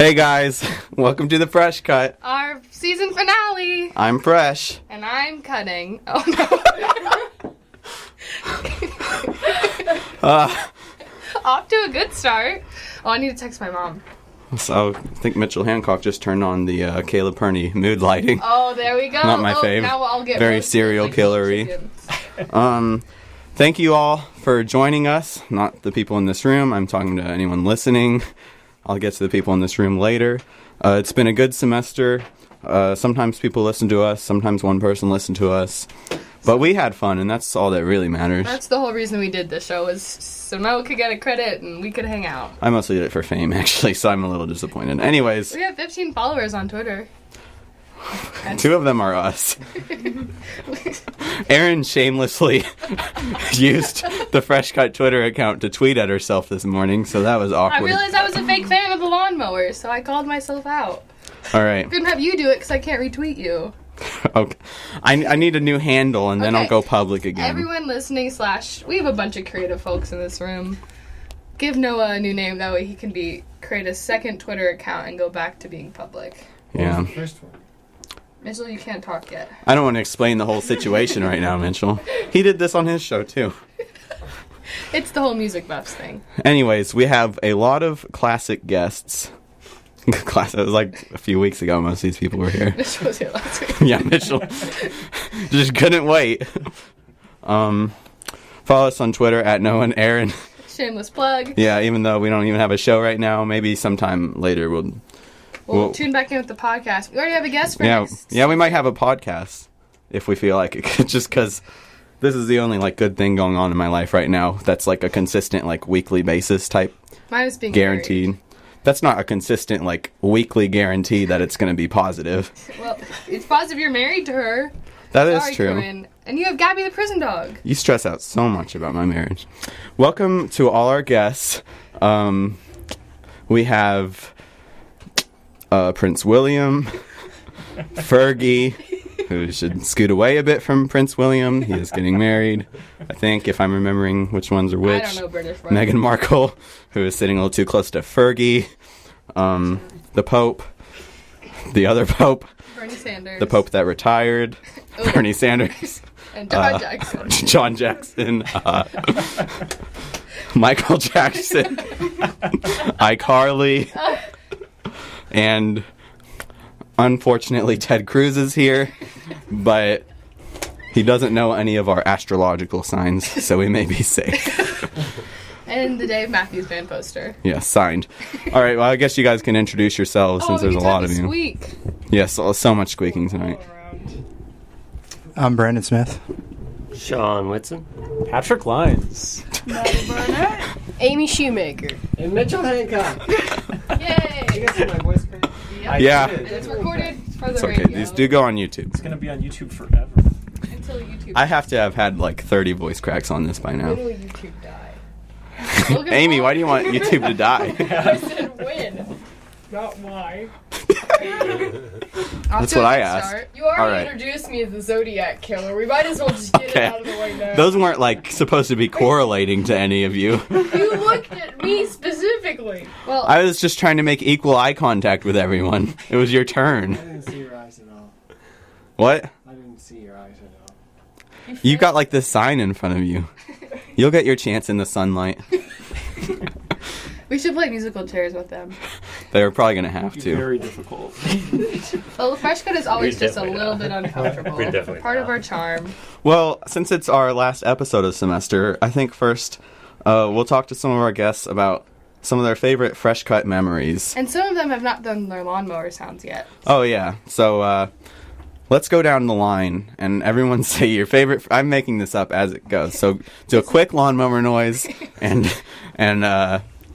Hey guys, welcome to the Fresh Cut. Our season finale. I'm Fresh. And I'm Cutting. Oh no. Off to a good start. Oh, I need to text my mom. So I think Mitchell Hancock just turned on the Caleb Perney mood lighting. Oh, there we go. Not my fave. Now I'll get very serial killery. Thank you all for joining us. Not the people in this room. I'm talking to anyone listening. I'll get to the people in this room later. It's been a good semester. Sometimes people listen to us. Sometimes one person listened to us. But we had fun, and that's all that really matters. That's the whole reason we did this show, was so Noah could get a credit and we could hang out. I mostly did it for fame, actually, so I'm a little disappointed. Anyways. We have 15 followers on Twitter. 2 of them are us. Erin shamelessly used the Fresh Cut Twitter account to tweet at herself this morning, so that was awkward. I realized I was a fake fan of the lawnmower, so I called myself out. All right. I'm going to have you do it because I can't retweet you. Okay. I need a new handle, and then I'll go public again. Everyone listening / we have a bunch of creative folks in this room. Give Noah a new name, that way he can create a second Twitter account and go back to being public. Yeah. What was the first one? Mitchell, you can't talk yet. I don't want to explain the whole situation right now, Mitchell. He did this on his show, too. It's the whole music buffs thing. Anyways, we have a lot of classic guests. It was like a few weeks ago most of these people were here. Mitchell was here last week. Yeah, Mitchell just couldn't wait. Follow us on Twitter at Noah and Erin. Shameless plug. Yeah, even though we don't even have a show right now, maybe sometime later We'll tune back in with the podcast. We already have a guest for Yeah, we might have a podcast if we feel like it. Just because this is the only good thing going on in my life right now. That's a consistent weekly basis type. Mine is being guaranteed. Married. That's not a consistent weekly guarantee that it's going to be positive. Well, it's positive you're married to her. That is true. Corinne. And you have Gabby the prison dog. You stress out so much about my marriage. Welcome to all our guests. We have Prince William, Fergie, who should scoot away a bit from Prince William. He is getting married, I think, if I'm remembering which ones are which. I don't know British royalty. Meghan Markle, who is sitting a little too close to Fergie. The Pope, the other Pope. Bernie Sanders. The Pope that retired. Ooh. Bernie Sanders. And John Jackson. John Jackson. Michael Jackson. iCarly. And unfortunately, Ted Cruz is here, but he doesn't know any of our astrological signs, so we may be safe. And the Dave Matthews Band poster. Yeah, signed. All right, well, I guess you guys can introduce yourselves since there's a lot of you. Squeak. Yes, so much squeaking tonight. I'm Brandon Smith. Shaun Whitson. Patrick Lyons. Maddie Barnett. Amy Shumaker. And Mitchell Hancock. Yay! You guys see my voice crack? Yeah. And it's recorded for the It's okay. radio. These do go on YouTube. It's going to be on YouTube forever. Until YouTube. I have to have had 30 voice cracks on this by now. When will YouTube die? Amy, why do you want YouTube to die? I said when, not why. That's what I asked. You already All right. introduced me as the Zodiac Killer. We might as well just get it out of the way now. Those weren't supposed to be correlating to any of you. You looked at me specifically. Well, I was just trying to make equal eye contact with everyone. It was your turn. I didn't see your eyes at all. What? I didn't see your eyes at all. You got this sign in front of you. You'll get your chance in the sunlight. we should play musical chairs with them. They're probably going to have to. Very difficult. Well, the fresh cut is always just a definitely little not. bit uncomfortable. We definitely Part of not. our charm. Well, since it's our last episode of the semester, I think first we'll talk to some of our guests about some of their favorite fresh cut memories. And some of them have not done their lawnmower sounds yet. Oh, yeah. So let's go down the line and everyone say your favorite. I'm making this up as it goes. So do a quick lawnmower noise and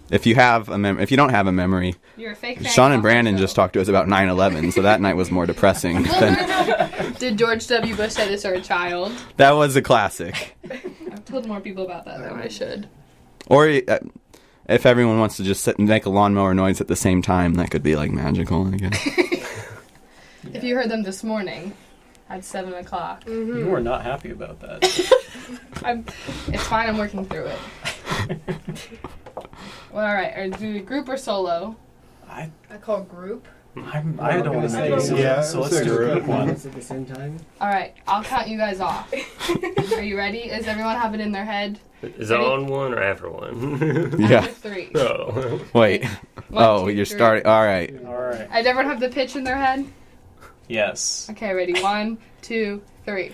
if you have if you don't have a memory, You're a fake fan. Shaun and Brandon just talked to us about 9/11, so that night was more depressing than Did George W. Bush say this or a child? that was a classic. I've told more people about that than I should. Or if everyone wants to just sit and make a lawnmower noise at the same time, that could be magical, I guess. If you heard them this morning at 7 o'clock. You were not happy about that. It's fine, I'm working through it. Well, alright, do we group or solo? I call group. I don't want to say Yeah, so let's do a quick one. At the same time. All right, I'll count you guys off. Are you ready? Does everyone have it in their head? Is it on one or after one? Yeah. After 3. Oh. Wait. One, two, You're three. starting. All right. All right. Does everyone have the pitch in their head? Yes. Okay, ready? 1, 2, 3.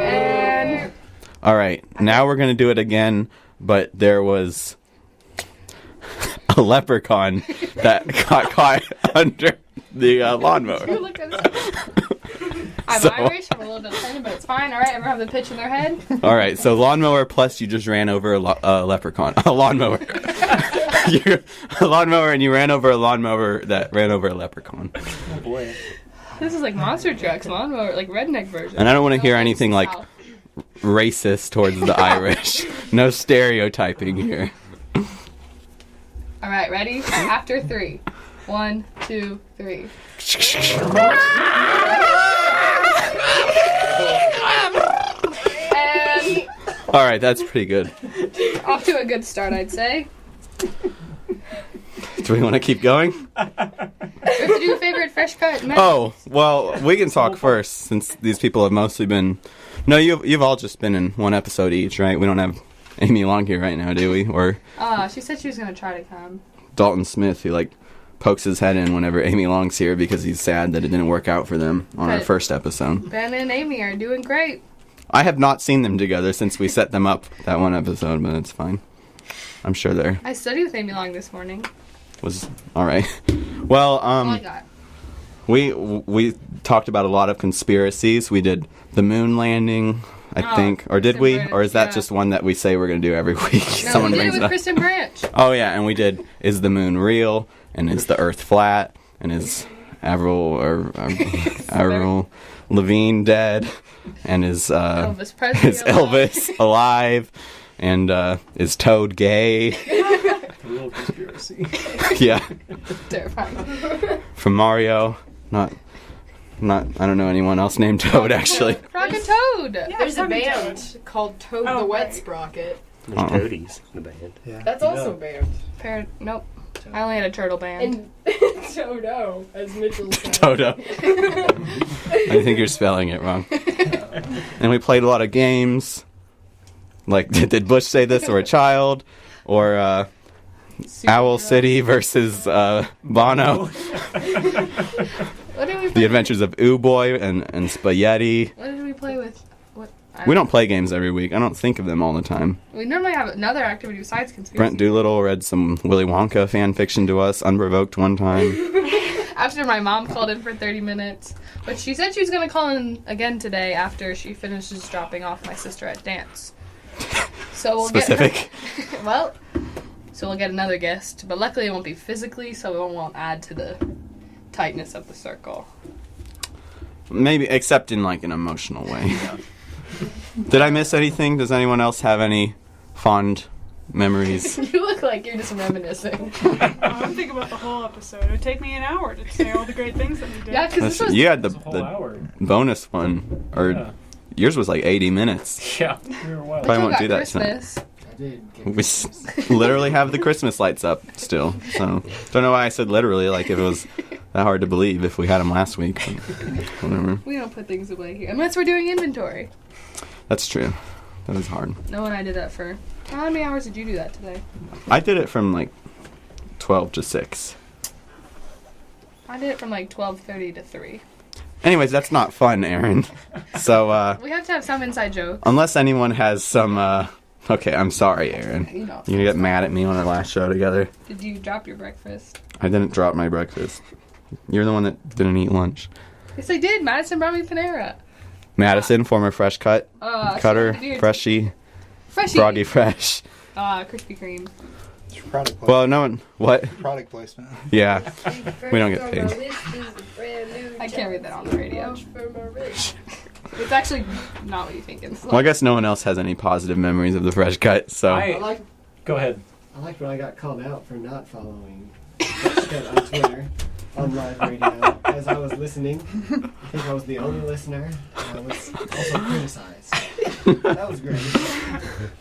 And All right. Now we're gonna do it again, but there was a leprechaun that got caught under the lawnmower. you look at it. I'm So- Irish. I'm a little bit offended, but it's fine. All right, everyone have the pitch in their head? All right. So lawnmower plus you just ran over a leprechaun. A lawnmower. A lawnmower, and you ran over a lawnmower that ran over a leprechaun. Oh boy. This is like monster trucks, lawnmower, like redneck version. And I don't want to hear No, anything like South. racist towards the Irish. No stereotyping here. All right, ready? After 3. 1, 2, 3. And All right, that's pretty good. off to a good start, I'd say. Do we want to keep going? We have to do a favorite fresh cut. Oh, well, we can talk first since these people have mostly been. No, you've all just been in one episode each, right? We don't have Amy Long here right now, do we? Or She said she was gonna try to come. Dalton Smith, who like pokes his head in whenever Amy Long's here because he's sad that it didn't work out for them on our But- first episode. Ben and Amy are doing great. I have not seen them together since we set them up that one episode, but it's fine. I'm sure they're I studied with Amy Long this morning. was all right. Well, Oh my god. we talked about a lot of conspiracies. We did the moon landing, I think, or did we? Kristen Or is that Branch, just one that we say we're going to do every week? No, we did it with up. Kristen Branch. Oh yeah, and we did. Is the moon real? And is the Earth flat? And is Avril Lavigne dead? And is Elvis Presley. is Elvis alive? And is Toad gay? A little conspiracy. Yeah, Terrifying. from Mario. Not. I don't know anyone else named Toad actually. Frog and Toad. There's a band called Toad the Wet Sprocket. There's Uh-uh. Toadies in the band. That's also a band. Nope. I only had a turtle band. And Toto, as Mitchell said. Toto. I think you're spelling it wrong. And we played a lot of games. Like, did Bush say this or a child? Or Owl City versus Bono. What did we play? The Adventures of Ooh Boy and Spaghetti. What did we play with? We don't play games every week. I don't think of them all the time. We normally have another activity besides conspiracy. Brent Doolittle read some Willy Wonka fan fiction to us, unprovoked one time. After my mom called in for 30 minutes. But she said she was going to call in again today after she finishes dropping off my sister at dance. So we'll Specific. get well, so we'll get another guest, but luckily it won't be physically, so it won't add to the tightness of the circle. Maybe, except in like an emotional way. Did I miss anything? Does anyone else have any fond memories? You look like you're just reminiscing. I'm thinking about the whole episode. It would take me an hour to say all the great things that we did. Yeah, because this was You had It's a whole the hour. bonus one, or Yeah. yours was like 80 minutes. Yeah. We were wild. Probably Mitchell won't got do that tonight. Christmas. I did get We literally have the Christmas lights up still, so don't know why I said literally, like if it was that hard to believe if we had them last week. But whatever. We don't put things away here unless we're doing inventory. That's true. That is hard. No, and I did that for. How many hours did you do that today? I did it from like 12 to 6. I did it from like 12:30 to 3. Anyways, that's not fun, Erin. So, We have to have some inside joke. unless anyone has some, okay, I'm sorry, Erin. You know. You're gonna get mad at me on our last show together. Did you drop your breakfast? I didn't drop my breakfast. You're the one that didn't eat lunch. Yes, I did. Madison brought me Panera. Madison, former fresh cut, cutter, freshie, Freshie. froggy fresh. Krispy Kreme. It's product placement. Well, no one, what? Product placement. Yeah, we don't get paid. I can't read that on the radio. It's actually not what you think. It's Well, I guess no one else has any positive memories of the fresh cut, so. I like Go ahead. when I got called out for not following Fresh Cut on Twitter. on live radio as I was listening. I think I was the only listener. And I was also criticized. That was great.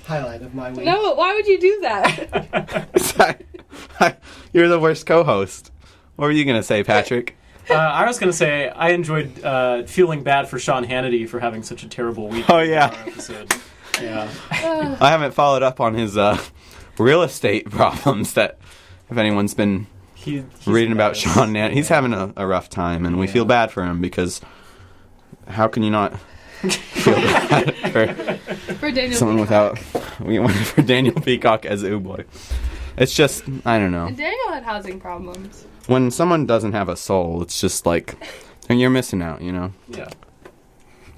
Highlight of my week. No, why would you do that? You're the worst co-host. What were you going to say, Patrick? I was going to say I enjoyed feeling bad for Sean Hannity for having such a terrible week. Oh, yeah. On our episode. Yeah. I haven't followed up on his real estate problems that, if anyone's been He's reading about embarrassed. Sean Nant, he's having a rough time, and we feel bad for him because how can you not feel bad For Daniel someone Peacock. for Daniel Peacock as Boy? It's just, I don't know. And Daniel had housing problems. When someone doesn't have a soul, it's just like, and you're missing out, you know? Yeah.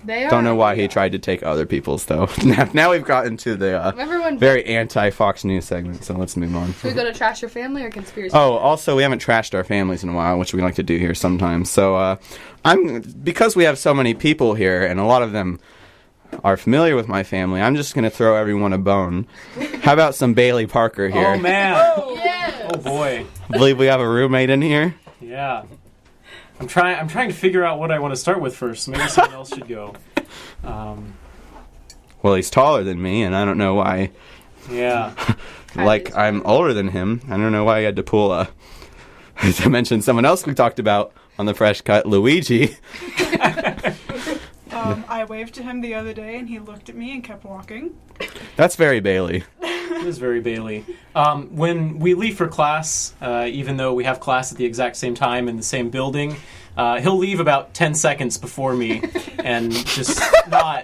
They are. Don't know why he tried to take other people's, though. Now we've gotten to the Remember when very anti-Fox News segment, so let's move on. should we go to Trash Your Family or Conspiracy? Oh, also, we haven't trashed our families in a while, which we like to do here sometimes. So, because we have so many people here, and a lot of them are familiar with my family, I'm just going to throw everyone a bone. How about some Bailey Parker here? Oh, man. Yes. Oh, boy. I believe we have a roommate in here. Yeah. I'm trying to figure out what I want to start with first. Maybe someone else should go. Well, he's taller than me, and I don't know why. Yeah. Like, I'm older than him. I don't know why he had to pull a... to mention someone else we talked about on the Fresh Cut, Luigi. I waved to him the other day, and he looked at me and kept walking. That's very Bailey. It is very Bailey. When we leave for class, even though we have class at the exact same time in the same building, he'll leave about 10 seconds before me and just not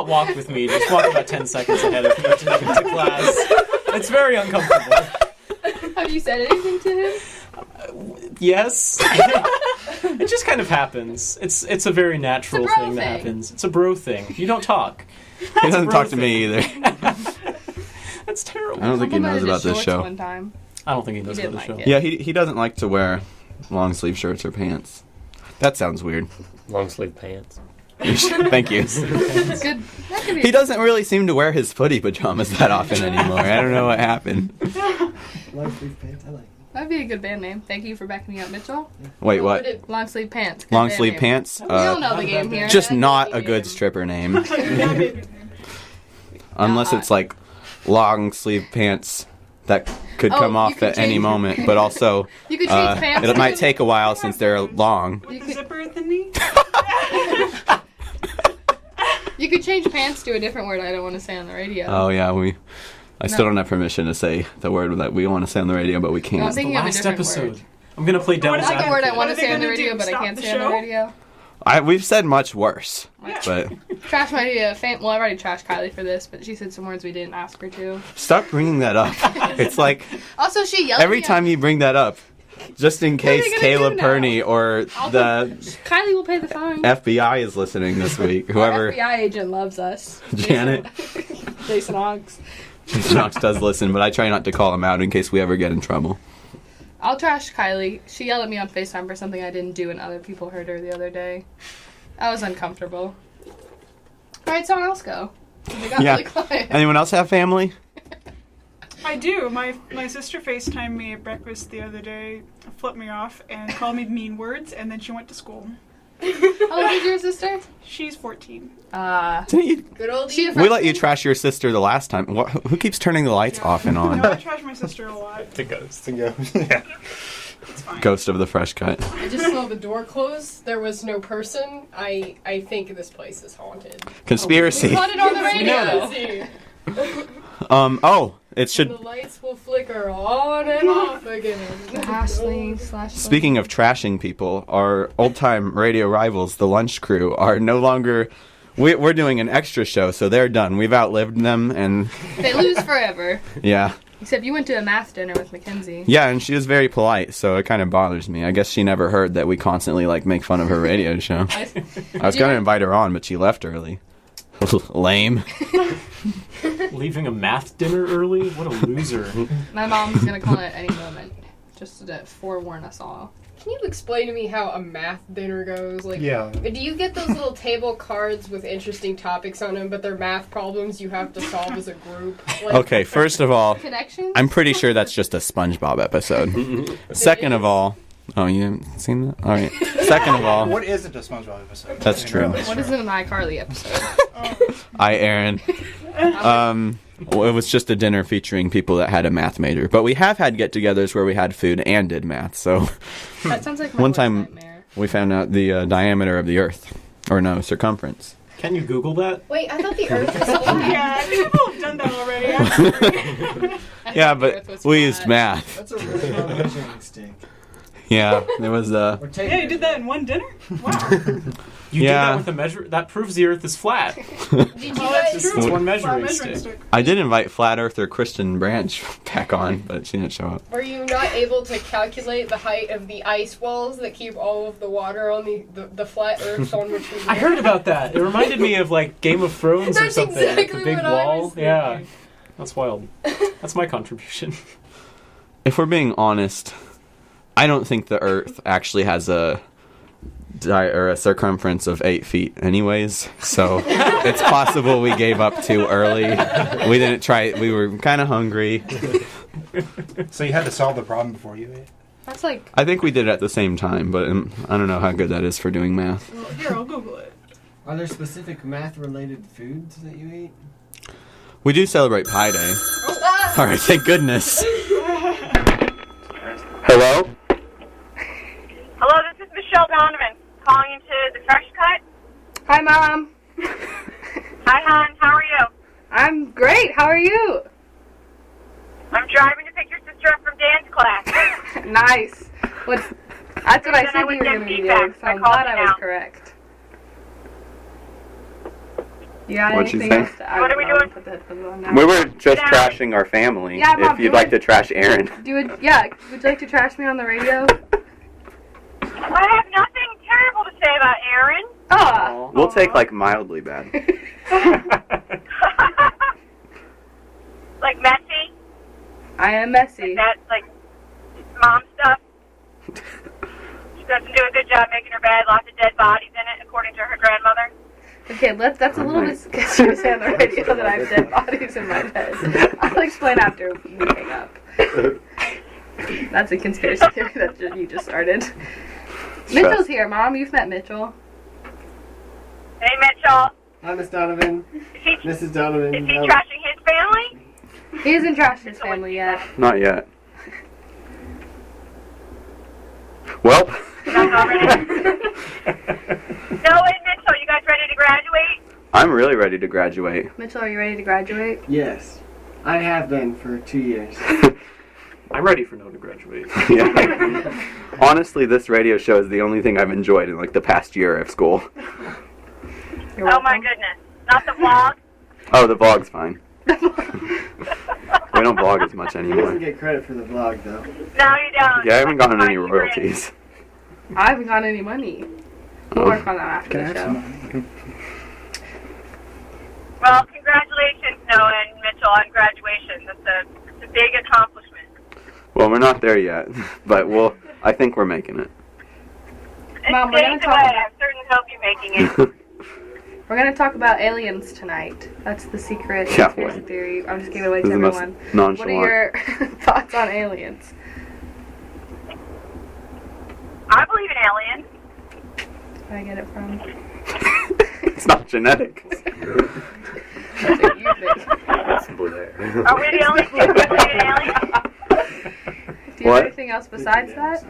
walk with me, just walk about 10 seconds ahead of me to class. It's very uncomfortable. Have you said anything to him? Yes. It just kind of happens. It's a very natural It's a bro thing that thing. happens. It's a bro thing. You don't talk. He doesn't talk to me either. That's terrible. I don't think he knows Complimented about his this shorts show. One time. I don't think he knows He about the didn't show. like Yeah, he doesn't like to wear long sleeve shirts or pants. That sounds weird. Long sleeve pants. Thank you. It's good. That could be. He doesn't really seem to wear his footy pajamas that often anymore. I don't know what happened. Long sleeve pants, I like it. That'd be a good band name. Thank you for backing me up, Mitchell. Wait, what? Long sleeve pants. Good Long band sleeve name. pants? We all know the game here. Just That's not the a good game. stripper name. That made me- Unless it's like long sleeve pants that could Oh, come you off could at any change- moment, but also You could change pants. it might take a while since they're long. With the zipper at the knee? You could change pants to a different word I don't want to say on the radio. Oh yeah, I still No. don't have permission to say the word that we want to say on the radio, but we I was can't. thinking of a Last different episode. word. I'm gonna play devil's What is Not the word I advocate. want What to are they say on the gonna radio, do, but I stop can't the say on the show? radio. We've said much worse, but Trash my idea. Well, I already trashed Kylie for this, but she said some words we didn't ask her to. stop bringing that up. It's like Also, she yelled every at me time you bring that up, just in What are they case gonna Caleb do now? Perney or the Kylie will pay the fine. FBI is listening this week. Our Whoever FBI agent loves us. Janet. Jason Oggs. Knox does listen, but I try not to call him out in case we ever get in trouble. I'll trash Kylie. She yelled at me on FaceTime for something I didn't do and other people heard her the other day. I was uncomfortable. Alright, someone else go. They got Yeah. really quiet. Anyone else have family? I do. My sister FaceTimed me at breakfast the other day, flipped me off, and called me mean words, and then she went to school. How old is your sister? She's 14. Didn't you? Good old She a We let you freshman? trash your sister the last time. Who keeps turning the lights off and No, on? I trash my sister a lot. The ghost. To go. Yeah. It's fine. Ghost of the Fresh Cut. I just saw the door close. There was no person. I think this place is haunted. Conspiracy. We caught it on the We know radio. this. Oh, it And should. the lights will flicker on and off again. Speaking of trashing people, our old-time radio rivals, the Lunch Crew, are no longer. We're doing an extra show, so they're done. We've outlived them, and They lose forever. yeah. Except you went to a math dinner with Mackenzie. Yeah, and she was very polite, so it kind of bothers me. I guess she never heard that we constantly, make fun of her radio show. I was going to invite her on, but she left early. Lame. Leaving a math dinner early? What a loser. My mom's gonna call it at any moment. Just to forewarn us all. Can you explain to me how a math dinner goes? Yeah. Do you get those little table cards with interesting topics on them, but they're math problems you have to solve as a group? Okay, first of all, Connections? I'm pretty sure that's just a SpongeBob episode. Second of all, Oh, you haven't seen that? All right. Second of all, What isn't a SpongeBob episode? That's true. What is an iCarly episode? hi, Erin. Well, it was just a dinner featuring people that had a math major. But we have had get-togethers where we had food and did math. So That sounds like my one worst time nightmare. we found out the diameter of the Earth. Or no, circumference. Can you Google that? Wait, I thought the Earth was flat. Yeah, I think people have done that already. Actually. I Yeah, thought the but Earth was we flat. used math. That's a really long measuring stick. Yeah, there was We're taking Yeah, you did that in one dinner? Wow. You Yeah. did that with a measure. That proves the Earth is flat. Did you Well, that's guys? true. It's one Flat measuring stick. I did invite Flat Earther Kristen Branch back on, but she didn't show up. Were you not able to calculate the height of the ice walls that keep all of the water on the flat Earth on which we live? I heard about that. It reminded me of like Game of Thrones or That's something. Like exactly the big what I wall. was thinking. Yeah, that's wild. That's my contribution. If we're being honest, I don't think the Earth actually has a circumference of 8 feet anyways, so it's possible we gave up too early. We didn't try it. We were kind of hungry. So you had to solve the problem before you ate? That's like I think we did it at the same time, but I don't know how good that is for doing math. Well, here, I'll Google it. Are there specific math-related foods that you eat? We do celebrate Pi Day. All right, thank goodness. Hello? Hello, this is Michelle Donovan calling into the Fresh Cut. Hi, Mom. Hi, hon. How are you? I'm great. How are you? I'm driving to pick your sister up from dance class. Nice. That's what I Then I said would you were get going to be feedback, doing, so so I I'm called glad you I was now. correct. You got What'd you anything say? else to What are we doing? Put the headphones on now. We were just Yeah. trashing our family. Yeah, Mom, if you'd do like it. to trash Erin. would you like to trash me on the radio? I have nothing terrible to say about Erin. Oh. We'll take like mildly bad. Like messy. I am messy. That's like mom stuff. She doesn't do a good job making her bed. Lots of dead bodies in it, according to her grandmother. Okay, that's a little bit sketchy to say on the radio that I have dead bodies in my bed. I'll explain after we hang up. That's a conspiracy theory that you just started. Mitchell's here, Mom. You've met Mitchell. Hey, Mitchell. Hi, Miss Donovan. Is he Mrs. Donovan. trashing his family? He hasn't trashed his family yet. Not yet. Well, Not already. Noah and Mitchell, you guys ready to graduate? I'm really ready to graduate. Mitchell, are you ready to graduate? Yes. I have been for 2 years. I'm ready for Noah to graduate. Yeah. Honestly, this radio show is the only thing I've enjoyed in like the past year of school. You're Oh my welcome. goodness. Not the vlog? Oh, the vlog's fine. We don't vlog as much He doesn't anymore. get credit for the vlog, though. No, you don't. Yeah, I haven't gotten any Fine, you're in. royalties. I haven't got any money. We'll work on that after the show. Well, congratulations, Noah and Mitchell, on graduation. It's a big accomplishment. Well, we're not there yet, but I think we're making it. It's Mom, we're gonna days talk away. about- I certainly hope you're making it. We're going to talk about aliens tonight. That's the secret Yeah, conspiracy boy. theory. I'm just giving it away This to is the most everyone. What nonchalant. are your thoughts on aliens? I believe in aliens. Where I get it from? It's not genetic. That's what you think. Are we the only people who believe in aliens? Do you What? have anything else besides that?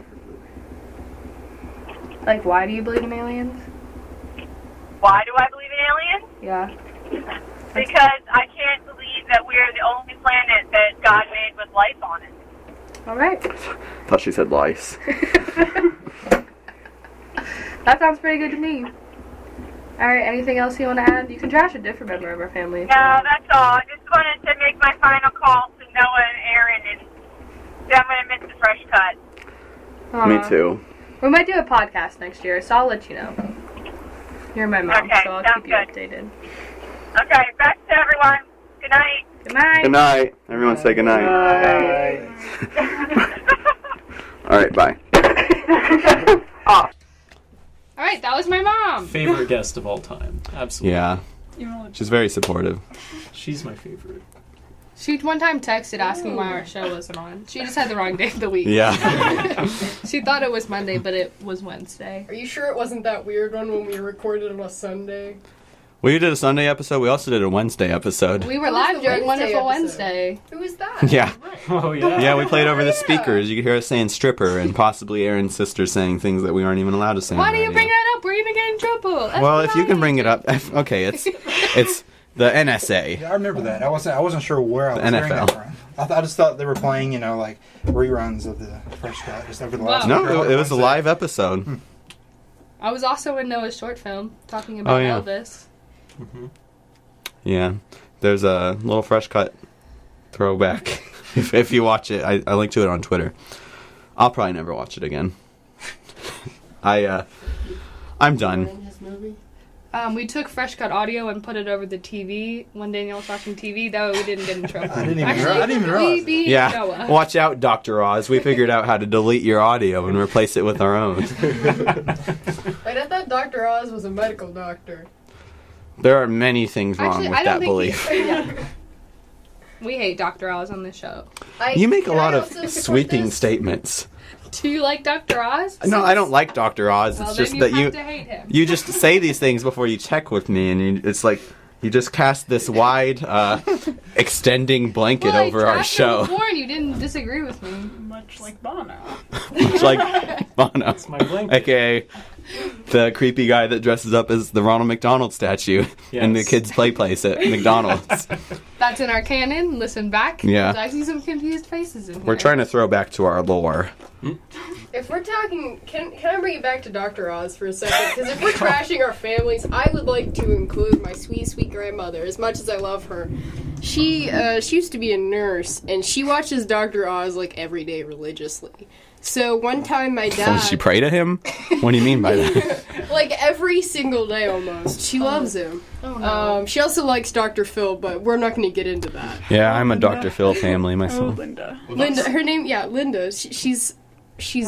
Like, why do you believe in aliens? Why do I believe in aliens? Yeah. Because I can't believe that we're the only planet that God made with life on it. All right. Thought she said lice. That sounds pretty good to me. All right. Anything else you want to add? You can trash a different member of our family. if you No, want. that's all. I just wanted to make my final call to Noah and Erin, and I'm going to miss the fresh cut. Me Aw. too. We might do a podcast next year, so I'll let you know. You're my mom, Okay, so I'll sounds keep you good. updated. Okay, back to everyone. Good night. Good night. Good night. Everyone say good night. All right, bye. All right, that was my mom. Favorite guest of all time. Absolutely. Yeah, You know, she's very supportive. She's my favorite. She one time texted asking why our show wasn't on. She just had the wrong day of the week. Yeah. She thought it was Monday, but it was Wednesday. Are you sure it wasn't that weird one when we recorded on a Sunday? We did a Sunday episode. We also did a Wednesday episode. We were What was live the during Wednesday Wonderful episode? Wednesday. Who was that? Yeah. Oh, yeah. Yeah, we played over the speakers. You could hear us saying stripper and possibly Erin's sister saying things that we aren't even allowed to say. Why on do you radio. bring that up? We're gonna get in trouble. That's Well, if you can right. bring it up, okay, it's the NSA. Yeah, I remember that. I wasn't sure where I was The hearing NFL. that from. I just thought they were playing, like reruns of the Fresh Cut just over the last. Wow. No, it was a live episode. I was also in Noah's short film talking about yeah. Elvis. Yeah, there's a little Fresh Cut throwback. if you watch it, I link to it on Twitter. I'll probably never watch it again. I'm done. We took Fresh Cut audio and put it over the TV when Danielle was watching TV. That way we didn't get in trouble. I didn't even we realize. beat Yeah, Noah. watch out, Dr. Oz. We figured out how to delete your audio and replace it with our own. Wait, I thought Dr. Oz was a medical doctor. There are many things wrong Actually, with I don't that think belief. Yeah. We hate Dr. Oz on this show. You make a Can lot I of also support sweeping this? statements. Do you like Dr. Oz? No, I don't like Dr. Oz. Well, It's then just you that have to hate him. you just say these things before you check with me, and it's like you just cast this wide, extending blanket Well, over I our trashed show. him before and you didn't disagree with me. Much like Bono. It's like Bono, That's my blanket. aka the creepy guy that dresses up as the Ronald McDonald statue in the Yes. kids' play place at McDonald's. That's in our canon. Listen back. Yeah. 'Cause I see some confused faces in here. We're trying to throw back to our lore. If we're talking, can I bring it back to Dr. Oz for a second? Because if we're trashing our families, I would like to include my sweet, sweet grandmother. As much as I love her, she used to be a nurse, and she watches Dr. Oz like every day religiously. So one time, my dad, Does she pray to him? What do you mean by that? like every single day almost, she loves him. Oh, no. She also likes Dr. Phil, but we're not going to get into that. Yeah, I'm a Dr. Phil family Oh, myself. Linda. Linda, her name, Linda. She's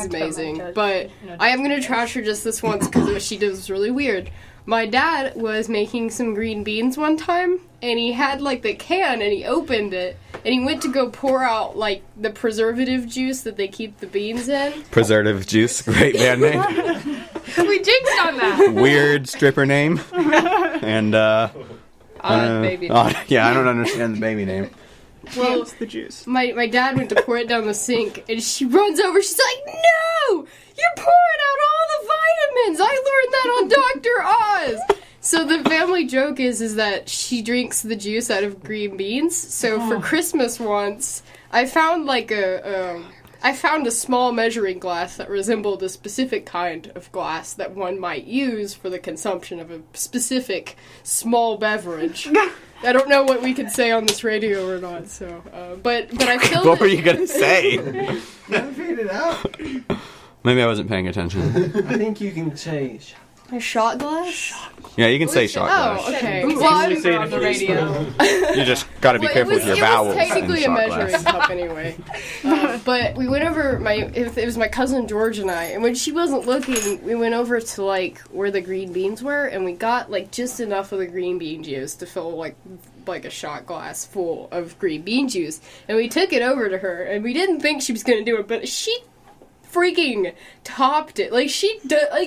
amazing, but I am gonna trash her just this once because what she did was really weird. My dad was making some green beans one time, and he had like the can, and he opened it, and he went to go pour out like the preservative juice that they keep the beans in. Preservative Juice, great band name. We jinxed on that. Weird stripper name. And, Baby. yeah, I don't understand the baby name. Well, It's the juice. my dad went to pour it down the sink, and she runs over. She's like, "No, you're pouring out all the vitamins. I learned that on Dr. Oz." So the family joke is that she drinks the juice out of green beans. So for Christmas once, I found like I found a small measuring glass that resembled a specific kind of glass that one might use for the consumption of a specific small beverage. I don't know what we can say on this radio or not, so but I filled What were it. you gonna say? I figured it out. Maybe I wasn't paying attention. I think you can say. A shot glass? Yeah, you can say shot Oh, glass. okay. We Well, usually I'm say it on the radio. You just gotta be careful with your vowels. It was technically in a shot measuring glass. cup anyway. But we went over it was my cousin George and I, and when she wasn't looking, we went over to like where the green beans were, and we got like just enough of the green bean juice to fill like a shot glass full of green bean juice, and we took it over to her, and we didn't think she was gonna do it, but she freaking topped it. Like she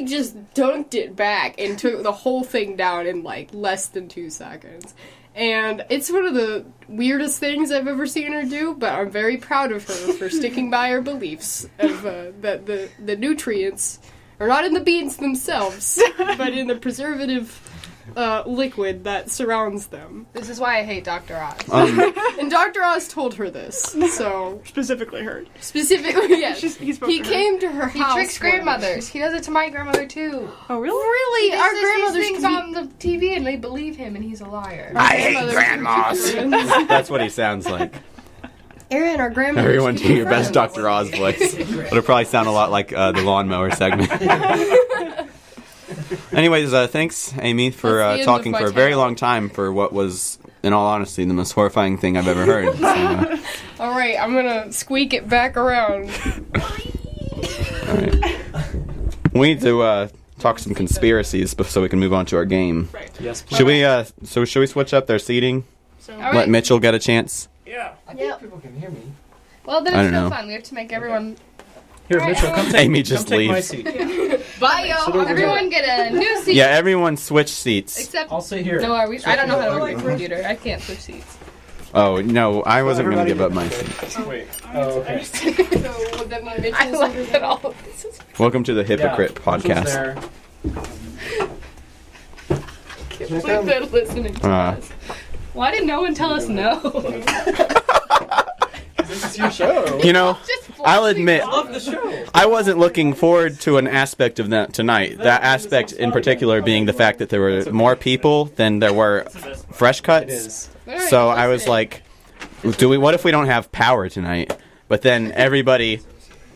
just dunked it back and took the whole thing down in like less than 2 seconds. And it's one of the weirdest things I've ever seen her do, but I'm very proud of her for sticking by her beliefs of that the nutrients are not in the beans themselves, but in the preservative liquid that surrounds them. This is why I hate Dr. Oz. And Dr. Oz told her this, so Specifically her. specifically, yes. He spoke He to her. came to her He house. tricks grandmothers. He does it to my grandmother too. Oh, really? Really? Our He grandmothers things can on the TV and they believe him and he's a liar. I hate grandmas. grandmas. That's what he sounds like. Erin, our grandmothers. Everyone can do be your best friends. Dr. Oz voice. It'll probably sound a lot like the lawnmower segment. Anyways, thanks, Amy, for That's the end talking of my for a very tale. long time for what was, in all honesty, the most horrifying thing I've ever heard. So, All right, I'm gonna squeak it back around. all right. We need to talk some conspiracies so we can move on to our game. Yes, please. Should we? Should we switch up their seating? So, All right. Let Mitchell get a chance. Yeah. I think people can hear me. Well, then I it's don't no know. fun. We have to make everyone. Here, Mitchell, come take, Amy just come take my leaves. seat. Bye, yo. Everyone get a new seat. Yeah, everyone switch seats. Except. I'll sit here. No, are we? I don't know how to work the computer. I can't switch seats. Oh, no, I wasn't going to give up my seat. Wait. Oh, okay. So would that mean Mitchell's I like that all of this is. Welcome to the Hypocrite Mitchell's Podcast. there. Can't believe they're listening to us. Why did no one tell us no? This is your show. You know, I'll admit, I love the show. I wasn't looking forward to an aspect of that tonight. That aspect in particular being the fact that there were more people than there were fresh It cuts. is. So I was like, what if we don't have power tonight? But then everybody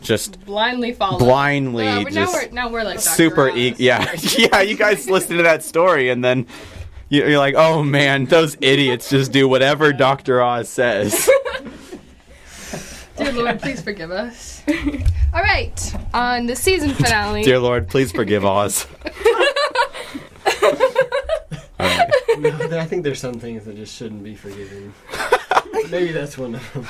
just Blindly follow. blindly just now we're like Dr. super Oz. yeah. Yeah, you guys listen to that story and then you're like, oh man, those idiots just do whatever Dr. Oz says. Dear Lord, please forgive us. All right, on the season finale. Dear Lord, please forgive Oz. All right. No, I think there's some things that just shouldn't be forgiven. Maybe that's one of them.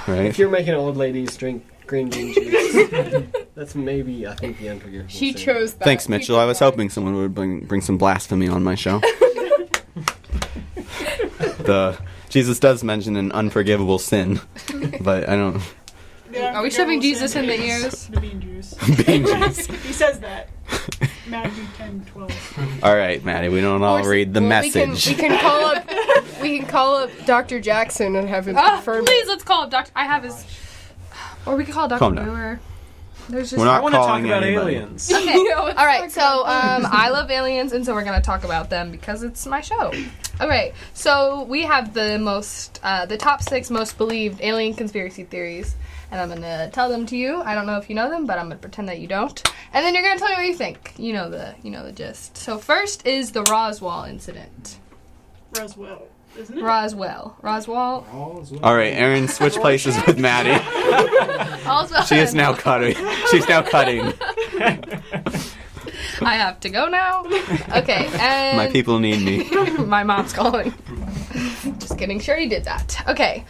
Right. If you're making old ladies drink green bean juice, that's maybe, I think, the unforgivable She sin. chose that. Thanks, Mitchell. I was hoping someone would bring some blasphemy on my show. Jesus does mention an unforgivable sin, but I don't. Are we shoving Jesus in the ears? The bean juice. Bean juice. He says that. Matthew 10:12. All right, Maddie. We don't all read the message. We can call up Dr. Jackson and have him confirm. Please, let's call up Dr. I have his. Or we can call Dr. Calm down. Brewer. There's just. We're not I want to talk calling about anybody. aliens. Okay. All right. So I love aliens, and so we're gonna talk about them because it's my show. Okay. So we have the top 6 most believed alien conspiracy theories, and I'm gonna tell them to you. I don't know if you know them, but I'm gonna pretend that you don't, and then you're gonna tell me what you think. You know the gist. So first is the Roswell incident. Roswell, isn't it? Roswell. All right, Erin, switch places with Maddie. She is now cutting. She's now cutting. I have to go now. Okay, and My people need me. my mom's calling. Just kidding. Sure, he did that. Okay.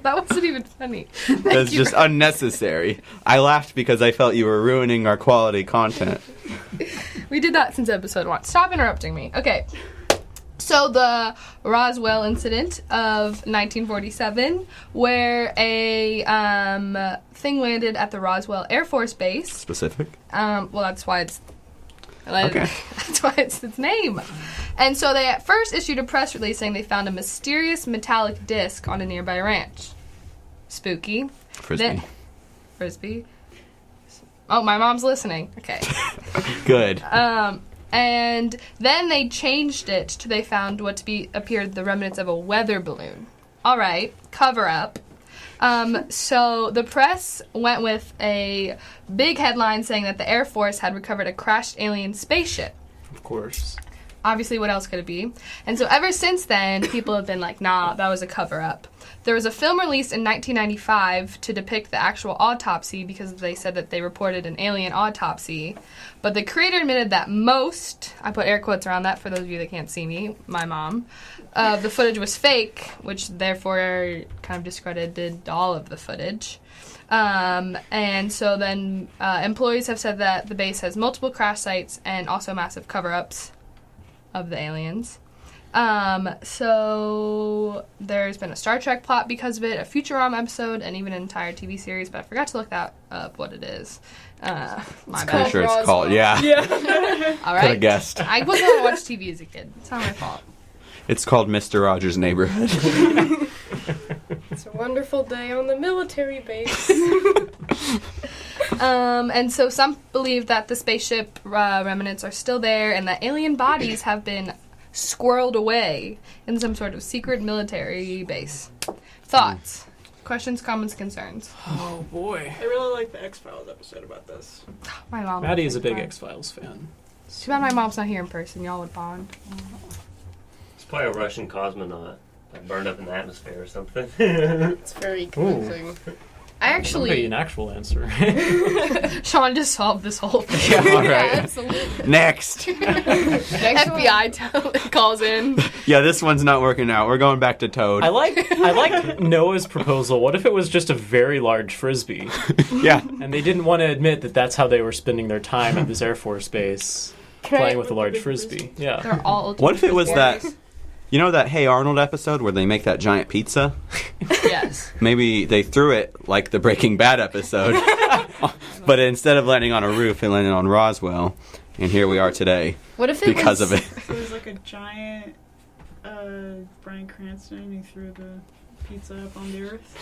That wasn't even funny. That's just unnecessary. I laughed because I felt you were ruining our quality content. We did that since episode 1. Stop interrupting me. Okay. So the Roswell incident of 1947, where a thing landed at the Roswell Air Force Base. Specific? Well, that's why it's. Okay. That's why it's its name. And so they at first issued a press release saying they found a mysterious metallic disc on a nearby ranch. Spooky. Frisbee. Frisbee. Oh, my mom's listening. Okay. Good. And then they changed it to they found what appeared the remnants of a weather balloon. All right, cover up. So the press went with a big headline saying that the Air Force had recovered a crashed alien spaceship. Of course. Obviously, what else could it be? And so ever since then, people have been like, nah, that was a cover-up. There was a film released in 1995 to depict the actual autopsy because they said that they reported an alien autopsy. But the creator admitted that most, I put air quotes around that for those of you that can't see me, my mom, the footage was fake, which therefore kind of discredited all of the footage. And so then employees have said that the base has multiple crash sites and also massive cover-ups of the aliens. So there's been a Star Trek plot because of it, a Futurama episode, and even an entire TV series, but I forgot to look that up what it is. My I'm bad. sure it's called, yeah. All right. Could have guessed. I wasn't going to watch TV as a kid. It's not my fault. It's called Mr. Rogers' Neighborhood. It's a wonderful day on the military base. And so some believe that the spaceship remnants are still there and that alien bodies have been squirreled away in some sort of secret military base. Thoughts? Questions, comments, concerns? Oh, boy. I really like the X-Files episode about this. My mom. Maddie is a big X-Files fan. Too bad my mom's not here in person. Y'all would bond. It's probably a Russian cosmonaut. Like burned up in the atmosphere or something. It's very confusing. I actually... an actual answer. Shaun just solved this whole thing. Yeah, all Yeah, right. absolutely. Next. FBI calls in. Yeah, this one's not working out. We're going back to Toad. I like Noah's proposal. What if it was just a very large frisbee? Yeah. And they didn't want to admit that that's how they were spending their time at this Air Force base, playing with a large frisbee. Yeah. They're all What if it was warriors. that... You know that Hey Arnold episode where they make that giant pizza? Yes. Maybe they threw it like the Breaking Bad episode, but instead of landing on a roof, it landed on Roswell, and here we are today What if it because was... of it. So it was like a giant Bryan Cranston, and he threw the pizza up on the earth.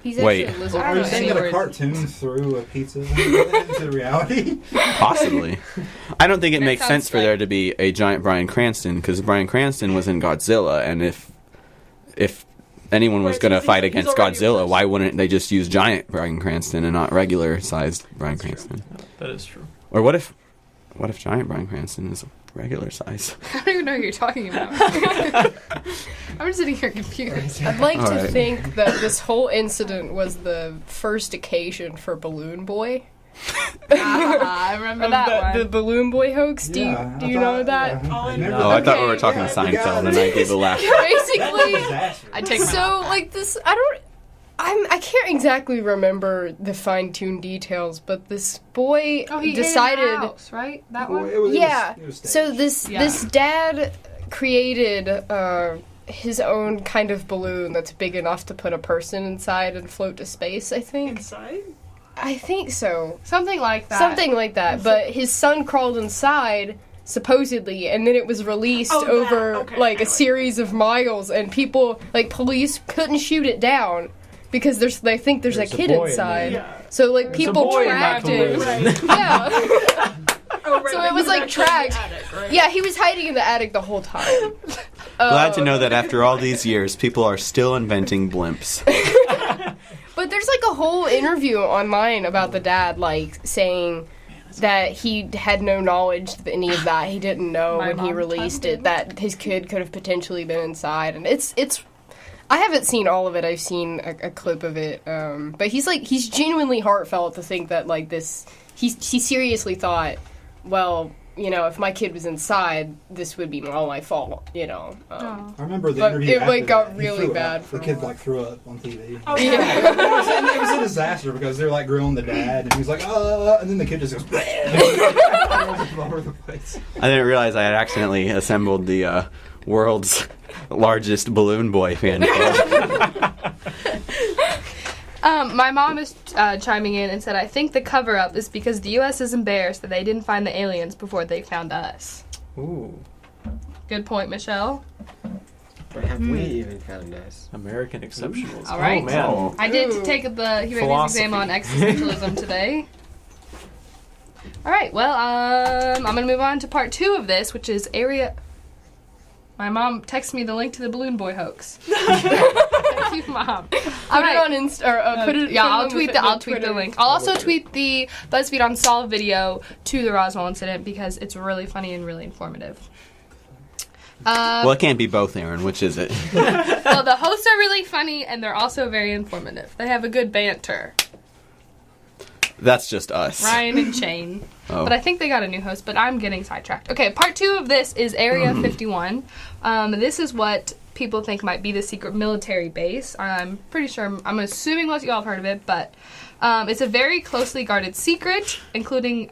He's Wait. actually a lizard. Are you saying that a Wait. cartoon threw a pizza into reality? Possibly. I don't think it That makes sounds sense for like- there to be a giant Bryan Cranston, because Bryan Cranston was in Godzilla, and if anyone was Right, going to so fight he's against already a Godzilla, person. why wouldn't they just use giant Bryan Cranston and not regular-sized Bryan Cranston? That is true. Or what if giant Bryan Cranston is regular size? I don't even know who you're talking about. I'm just sitting here confused. I'd like All to right. think that this whole incident was the first occasion for Balloon Boy. I remember that The one. Balloon Boy hoax. Do Yeah, you I know thought- that? yeah, I remember Oh, I that. thought we were Okay, talking yeah, Seinfeld, we and got I gave a laugh. Basically, Disaster. I take my so like this. I can't exactly remember the fine-tuned details, but this boy Oh, he decided. hid in the house, right? That Well, one? it was- Yeah. it was So staged. this dad created his own kind of balloon that's big enough to put a person inside and float to space. I think. Inside? I think so. Something like that. Something like that. But his son crawled inside, supposedly, and then it was released Oh, that. over Okay, like a right. series of miles, and people, like police, couldn't shoot it down because they think there's a kid boy in inside. Yeah. So like There's a people boy in that tracked it. balloon. Yeah. Oh, right. So but it was, he like, actually in the tracked. attic, right? Yeah, he was hiding in the attic the whole time. Glad to know that after all these years, people are still inventing blimps. But there's like a whole interview online about the dad, like saying that he had no knowledge of any of that. He didn't know My when he mom released told it me. that his kid could have potentially been inside. And it's. I haven't seen all of it. I've seen a clip of it. But he's genuinely heartfelt to think that like this. He seriously thought, well, you know, if my kid was inside, this would be all my fault. You know. Oh. I remember the But interview. it, after like, got that. He really threw up. bad for The a kid while. like threw up on TV. Oh, Yeah. It was a disaster because they're like grilling the dad, and he's like, and then the kid just goes, all over the place. I didn't realize I had accidentally assembled the world's largest Balloon Boy fan club. My mom is chiming in and said, I think the cover-up is because the U.S. is embarrassed that they didn't find the aliens before they found us. Ooh, Good point, Michelle. Or have we even found us? American exceptionalism. All right. Oh, man. I did Ooh. take the humanities Philosophy. exam on existentialism today. All right, well, I'm going to move on to part 2 of this, which is area... My mom texted me the link to the Balloon Boy hoax. Thank you, Mom. Put it on Insta. Or, put it. Yeah, put it I'll on tweet the I'll tweet the Twitter. link. I'll also tweet the BuzzFeed Unsolved video to the Roswell incident because it's really funny and really informative. Well, it can't be both, Erin. Which is it? Well, the hosts are really funny and they're also very informative. They have a good banter. That's just us. Ryan and Shane. Oh. But I think they got a new host, but I'm getting sidetracked. Okay, part 2 of this is Area 51. This is what people think might be the secret military base. I'm pretty sure, I'm assuming most of y'all have heard of it, but it's a very closely guarded secret, including,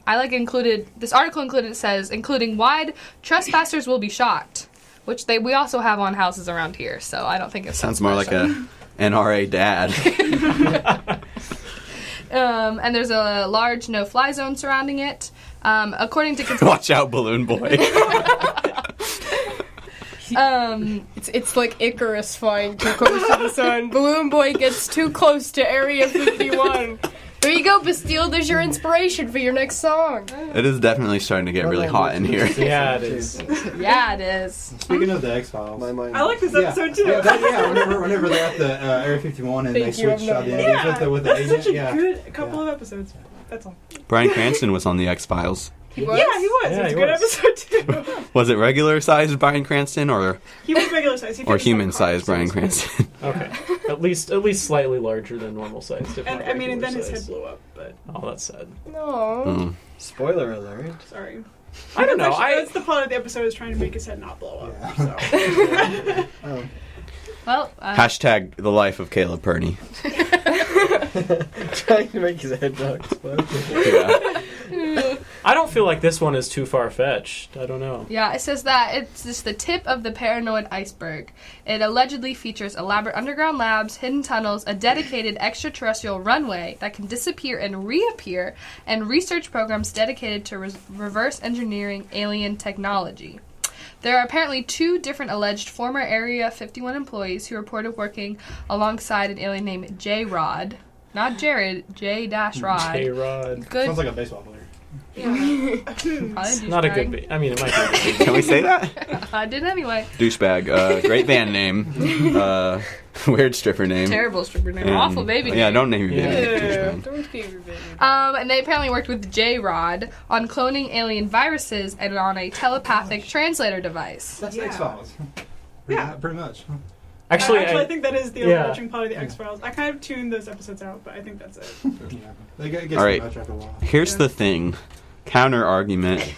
this article included, says, including wide, trespassers will be shot, which we also have on houses around here, so I don't think it Sounds more like a NRA dad. and there's a large no-fly zone surrounding it. According to Watch out, Balloon Boy. It's like Icarus flying too close to the sun. Balloon Boy gets too close to Area 51. There you go, Bastille. There's your inspiration for your next song. It is definitely starting to get really hot in here. Yeah, it is. Yeah, it is. Speaking of the X-Files. My mind. I like this episode too. Whenever they're at the Area 51 and Thank they you, switch I'm not identities with the That's agent. such a Yeah. good couple of episodes. That's all. Bryan Cranston was on the X-Files. He was? Yeah, he was. Yeah, It was he a good was. episode too. Was it regular-sized Bryan Cranston or He was regular size. He or finished on human-sized carbs, Bryan so it was Cranston? Okay. At least slightly larger than normal size. good. And I mean, and then his head blew up. But Oh, that's sad. No. Mm. Spoiler alert. sorry. I don't know. That's the plot of the episode, is trying to make his head not blow up. Yeah. So. Oh. Well, Hashtag the life of Caleb Perney. Trying to make his head not explode. Yeah. I don't feel like this one is too far-fetched. I don't know. yeah, it says that it's just the tip of the paranoid iceberg. It allegedly features elaborate underground labs, hidden tunnels, a dedicated extraterrestrial runway that can disappear and reappear, and research programs dedicated to reverse engineering alien technology. There are apparently 2 different alleged former Area 51 employees who reported working alongside an alien named J-Rod. Not Jared, J-Rod. J-Rod. Good. Sounds like a baseball player. Not a good I mean, it might be. Can we say that? I did anyway. Douchebag. Great band name. Weird stripper name. Terrible stripper name. And- Awful baby name. Yeah, don't name your Yeah. baby. Douchebag. Don't be your baby. And they apparently worked with J-Rod on cloning alien viruses and on a telepathic translator device. That's Yeah. X-Files. Yeah. Pretty much. Actually, I think that is the yeah. overarching plot of the X-Files. I kind of tuned those episodes out, but I think that's it. Yeah. They get All right. too much after a while. Here's the thing. Counter argument.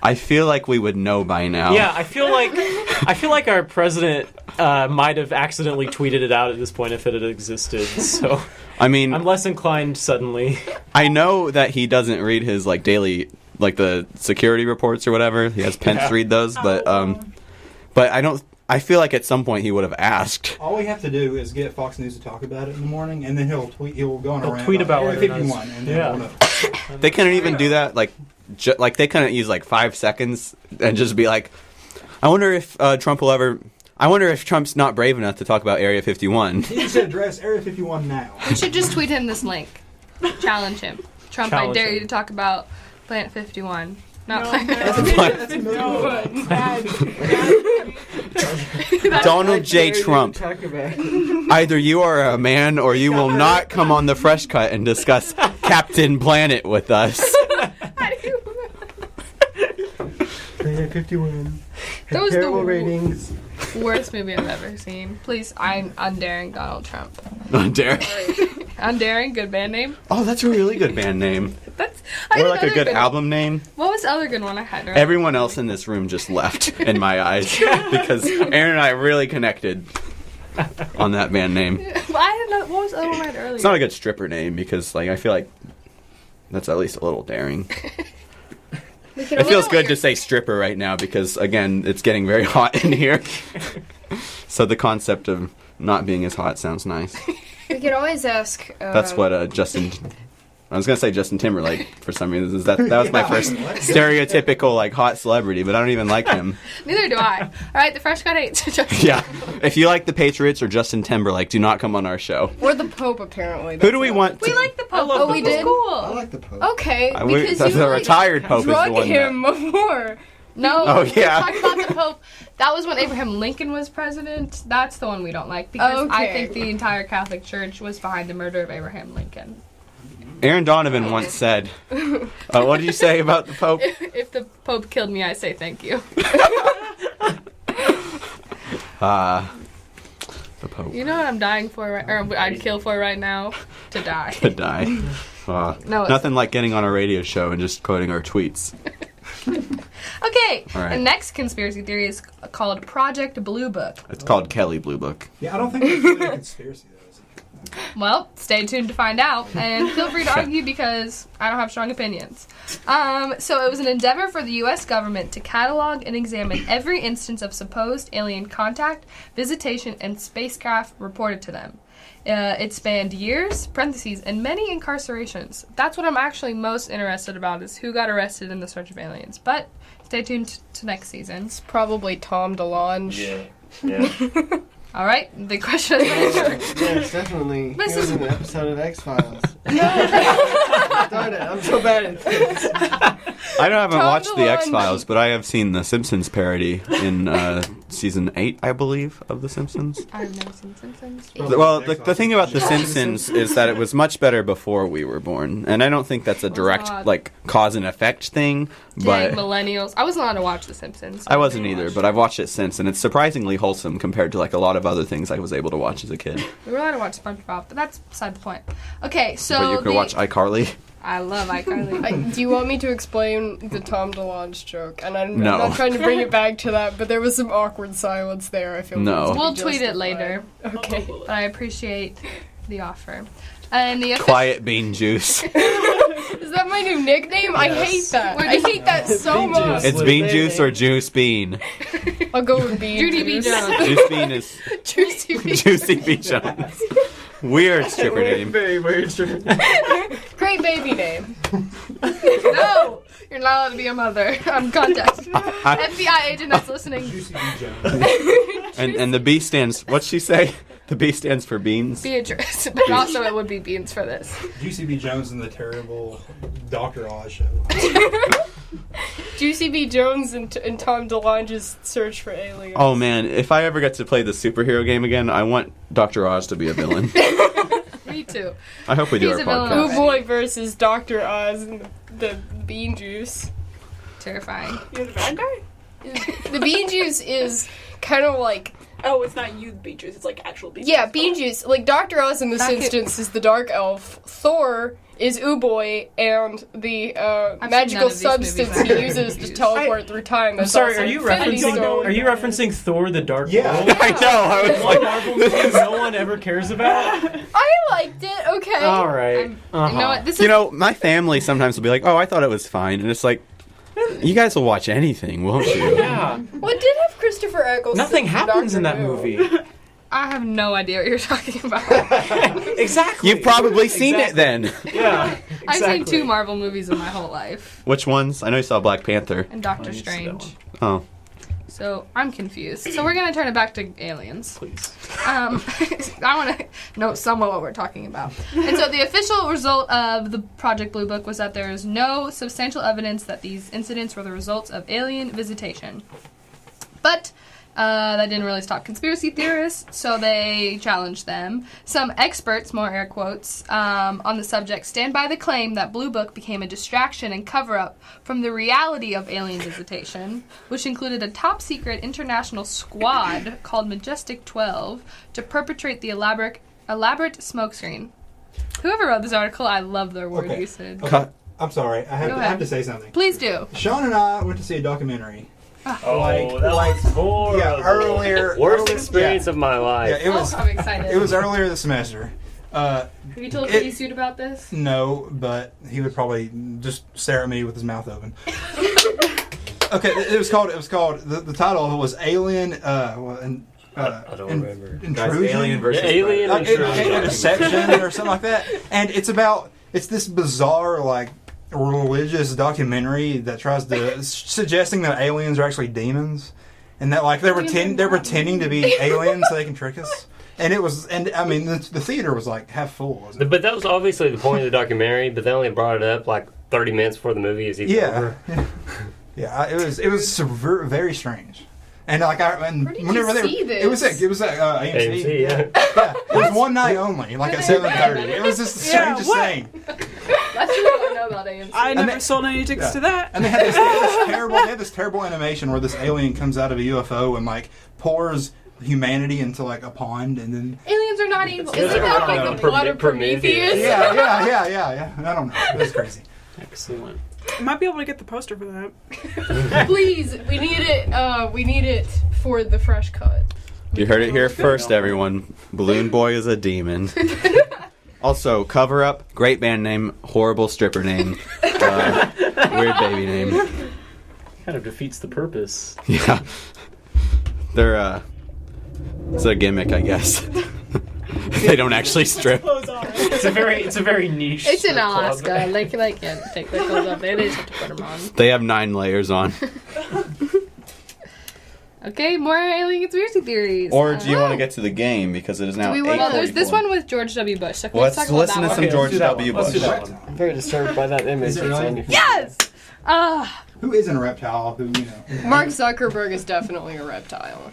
I feel like we would know by now. Yeah, I feel like our president might have accidentally tweeted it out at this point if it had existed. So I mean, I'm less inclined suddenly. I know that he doesn't read his like daily, like the security reports or whatever. He has Pence Yeah. read those, but I don't. I feel like at some point he would have asked. All we have to do is get Fox News to talk about it in the morning, and then he'll go on a He'll rant tweet about Area whether or not 51, and then yeah. we'll know. They couldn't even do that. Like they couldn't use like 5 seconds and just be like, I wonder if Trump will ever. I wonder if Trump's not brave enough to talk about Area 51. He needs to address Area 51 now. We should just tweet him this link. Challenge him. Trump, Challenge I dare him. you to talk about Planet 51. Not No, Planet That's a million. Donald J. Trump. Either you are a man or you will not come on the Fresh Cut and discuss Captain Planet with us. Planet 51. That was Terrible the ratings. worst movie I've ever seen. Please, I'm undaring Donald Trump. Dare. Undaring, good band name. Oh, that's a really good band name. That's I Or had like a another good album name. What was the other good one I had? Everyone else in this room just left in my eyes because Erin and I really connected on that band name. Well, I don't know. What was the other one I had earlier? It's not a good stripper name because like I feel like that's at least a little daring. It feels good to say stripper right now because again, it's getting very hot in here. So the concept of not being as hot sounds nice. We could always ask. That's what Justin. I was gonna say Justin Timberlake for some reason. That was my first stereotypical like hot celebrity, but I don't even like him. Neither do I. All right, the Fresh Cut hates. Yeah, if you like the Patriots or Justin Timberlake, do not come on our show. Or the Pope, apparently. Who do we want? We like the Pope. love Oh, the we Pope. did. I Cool. like the Pope. Okay, We- because the you retired Pope is the drug one him before. No. Oh, yeah. We're talking about the Pope. That was when Abraham Lincoln was president. That's the one we don't like because I Okay. think the entire Catholic Church was behind the murder of Abraham Lincoln. Aaron Donovan once said, what did you say about the Pope? If the Pope killed me, I say thank you. The Pope. You know what I'm dying for, or I'd kill for right now? To die. To die. No, it's- Nothing like getting on a radio show and just quoting our tweets. Okay, All right. the next conspiracy theory is called Project Blue Book. It's called Kelly Blue Book. Yeah, I don't think that's really a conspiracy, though. Is it? Well, stay tuned to find out, and feel free to argue because I don't have strong opinions. So it was an endeavor for the U.S. government to catalog and examine every instance of supposed alien contact, visitation, and spacecraft reported to them. It spanned years, parentheses, and many incarcerations. That's what I'm actually most interested about is who got arrested in the search of aliens. But stay tuned to next season. It's probably Tom DeLonge. Yeah. All right, the question is answered. Yes, definitely. This He was is- in an episode of X-Files. No. darn it. I'm so bad at things. I haven't Tom watched The DeLonge. X-Files, but I have seen the Simpsons parody in season 8, I believe, of The Simpsons. I've never seen Simpsons. Well, the thing about The Simpsons is that it was much better before we were born, and I don't think that's a direct not. like cause and effect thing. Dang, But millennials. I wasn't allowed to watch The Simpsons. I wasn't either, but I've watched it since, and it's surprisingly wholesome compared to like a lot of other things I was able to watch as a kid. We were allowed to watch SpongeBob, but that's beside the point. Okay, so But you could watch iCarly. I love iCarly. Do you want me to explain the Tom DeLonge joke? And I'm No. not trying to bring it back to that, but there was some awkward silence there. I feel No. needs to be We'll tweet it justified. later, Okay. but I appreciate the offer. And the Quiet Bean Juice. Is that my new nickname? I hate that. I hate that so Bean much. juice. It's Bean Juice or Juice Bean. I'll go with Bean Judy B. Juice. Jones. Juice Bean is Juicy Bean. Juicy B. Jones. Weird stripper name. Very weird. Great baby name. No! You're not allowed to be a mother. I'm contact. FBI agent that's listening. Juicy B. Jones. And the B stands. What's she say? The B stands for beans. Beatrice. But also it would be beans for this. Juicy B. Jones in the terrible Dr. Oz show. Juicy B. Jones and Tom DeLonge's Search for Aliens. Oh man, if I ever get to play the superhero game again, I want Dr. Oz to be a villain. Me too. I hope we do He's our a villain. podcast. Oh boy versus Dr. Oz and the bean juice. Terrifying. You're the bad guy? The bean juice is kind of like, Oh, it's not you, the bean juice. It's like actual bean yeah, juice. bean juice. Like Dr. Oz in this That could- instance is the dark elf. Thor is Ooboy, and the seen magical none of these substance movies. he uses to teleport through time. I'm That's sorry, also are you Infinity referencing Stone. are you referencing Thor the Dark Yeah. World? I know. I was One like, Marvel movie no one ever cares about? I liked it. Okay. All right. You know what? This is you know, my family sometimes will be like, "Oh, I thought it was fine," and it's like, you guys will watch anything, won't you? Yeah. What did have Christopher Eccleston? Nothing happens in that Doctor Who? movie. I have no idea what you're talking about. Exactly. You've probably seen it then. Yeah. I've seen exactly. 2 Marvel movies in my whole life. Which ones? I know you saw Black Panther. And Doctor I need to see that Strange. Oh, So I'm confused. So we're gonna turn it back to aliens. Please. I want to know somewhat what we're talking about. And so the official result of the Project Blue Book was that there is no substantial evidence that these incidents were the results of alien visitation. But that didn't really stop conspiracy theorists, so they challenged them. Some experts, more air quotes, on the subject stand by the claim that Blue Book became a distraction and cover-up from the reality of alien visitation, which included a top-secret international squad called Majestic 12 to perpetrate the elaborate smokescreen. Whoever wrote this article, I love their word Okay. usage. Okay. I'm sorry. I Go have ahead. to say something. Please do. Sean and I went to see a documentary. Oh, Like- that like- was horrible. Yeah, earlier. Worst earlier- experience of my life. Yeah, it was. I'm excited. It was earlier this semester. Have you told it- Kitty Suit about this? No, but he would probably just stare at me with his mouth open. Okay, it was called. The title was Alien. I don't remember. Intrusion. Alien versus Alien Like, Intrusion. Deception or something like that. And it's this bizarre like religious documentary that tries to suggesting that aliens are actually demons, and that like they're pretending to be aliens so they can trick us. And it was, and I mean the theater was like half full. Wasn't it? But that was obviously the point of the documentary, but they only brought it up like 30 minutes before the movie is even over. Yeah. It was very strange. And like Where did you see this? It was at AMC. AMC, yeah. Yeah, it was one night only, like at 7:30. It was just the Yeah, strangest what? thing. That's what I know about AMC. I never they- sold any tickets yeah. to that. And they had this terrible animation where this alien comes out of a UFO and like pours humanity into like a pond, and then Aliens are not evil. Yeah, Isn't that I like don't the know. blood of Prometheus? yeah. I don't know. It was crazy. Excellent. I might be able to get the poster for that. Please, we need it. We need it for the fresh cut. You heard it here first, everyone. Balloon Boy is a demon. Also, Cover Up, great band name, horrible stripper name, weird baby name. Kind of defeats the purpose. Yeah, they're it's a gimmick, I guess. They don't actually strip. Clothes on. It's a very niche. It's in strip club. Alaska. They can't take their clothes off. They just have to put them on. They have 9 layers on. Okay, more alien conspiracy theories. Or do you want to get to the game because it is now 8:44? Well, there's this one with George W. Bush. So Let's talk about listen that to some one. George W. Let's do Bush. that one. I'm very disturbed by that image. That's on your Yes! Who isn't a reptile? Who, you know? Mark Zuckerberg is definitely a reptile.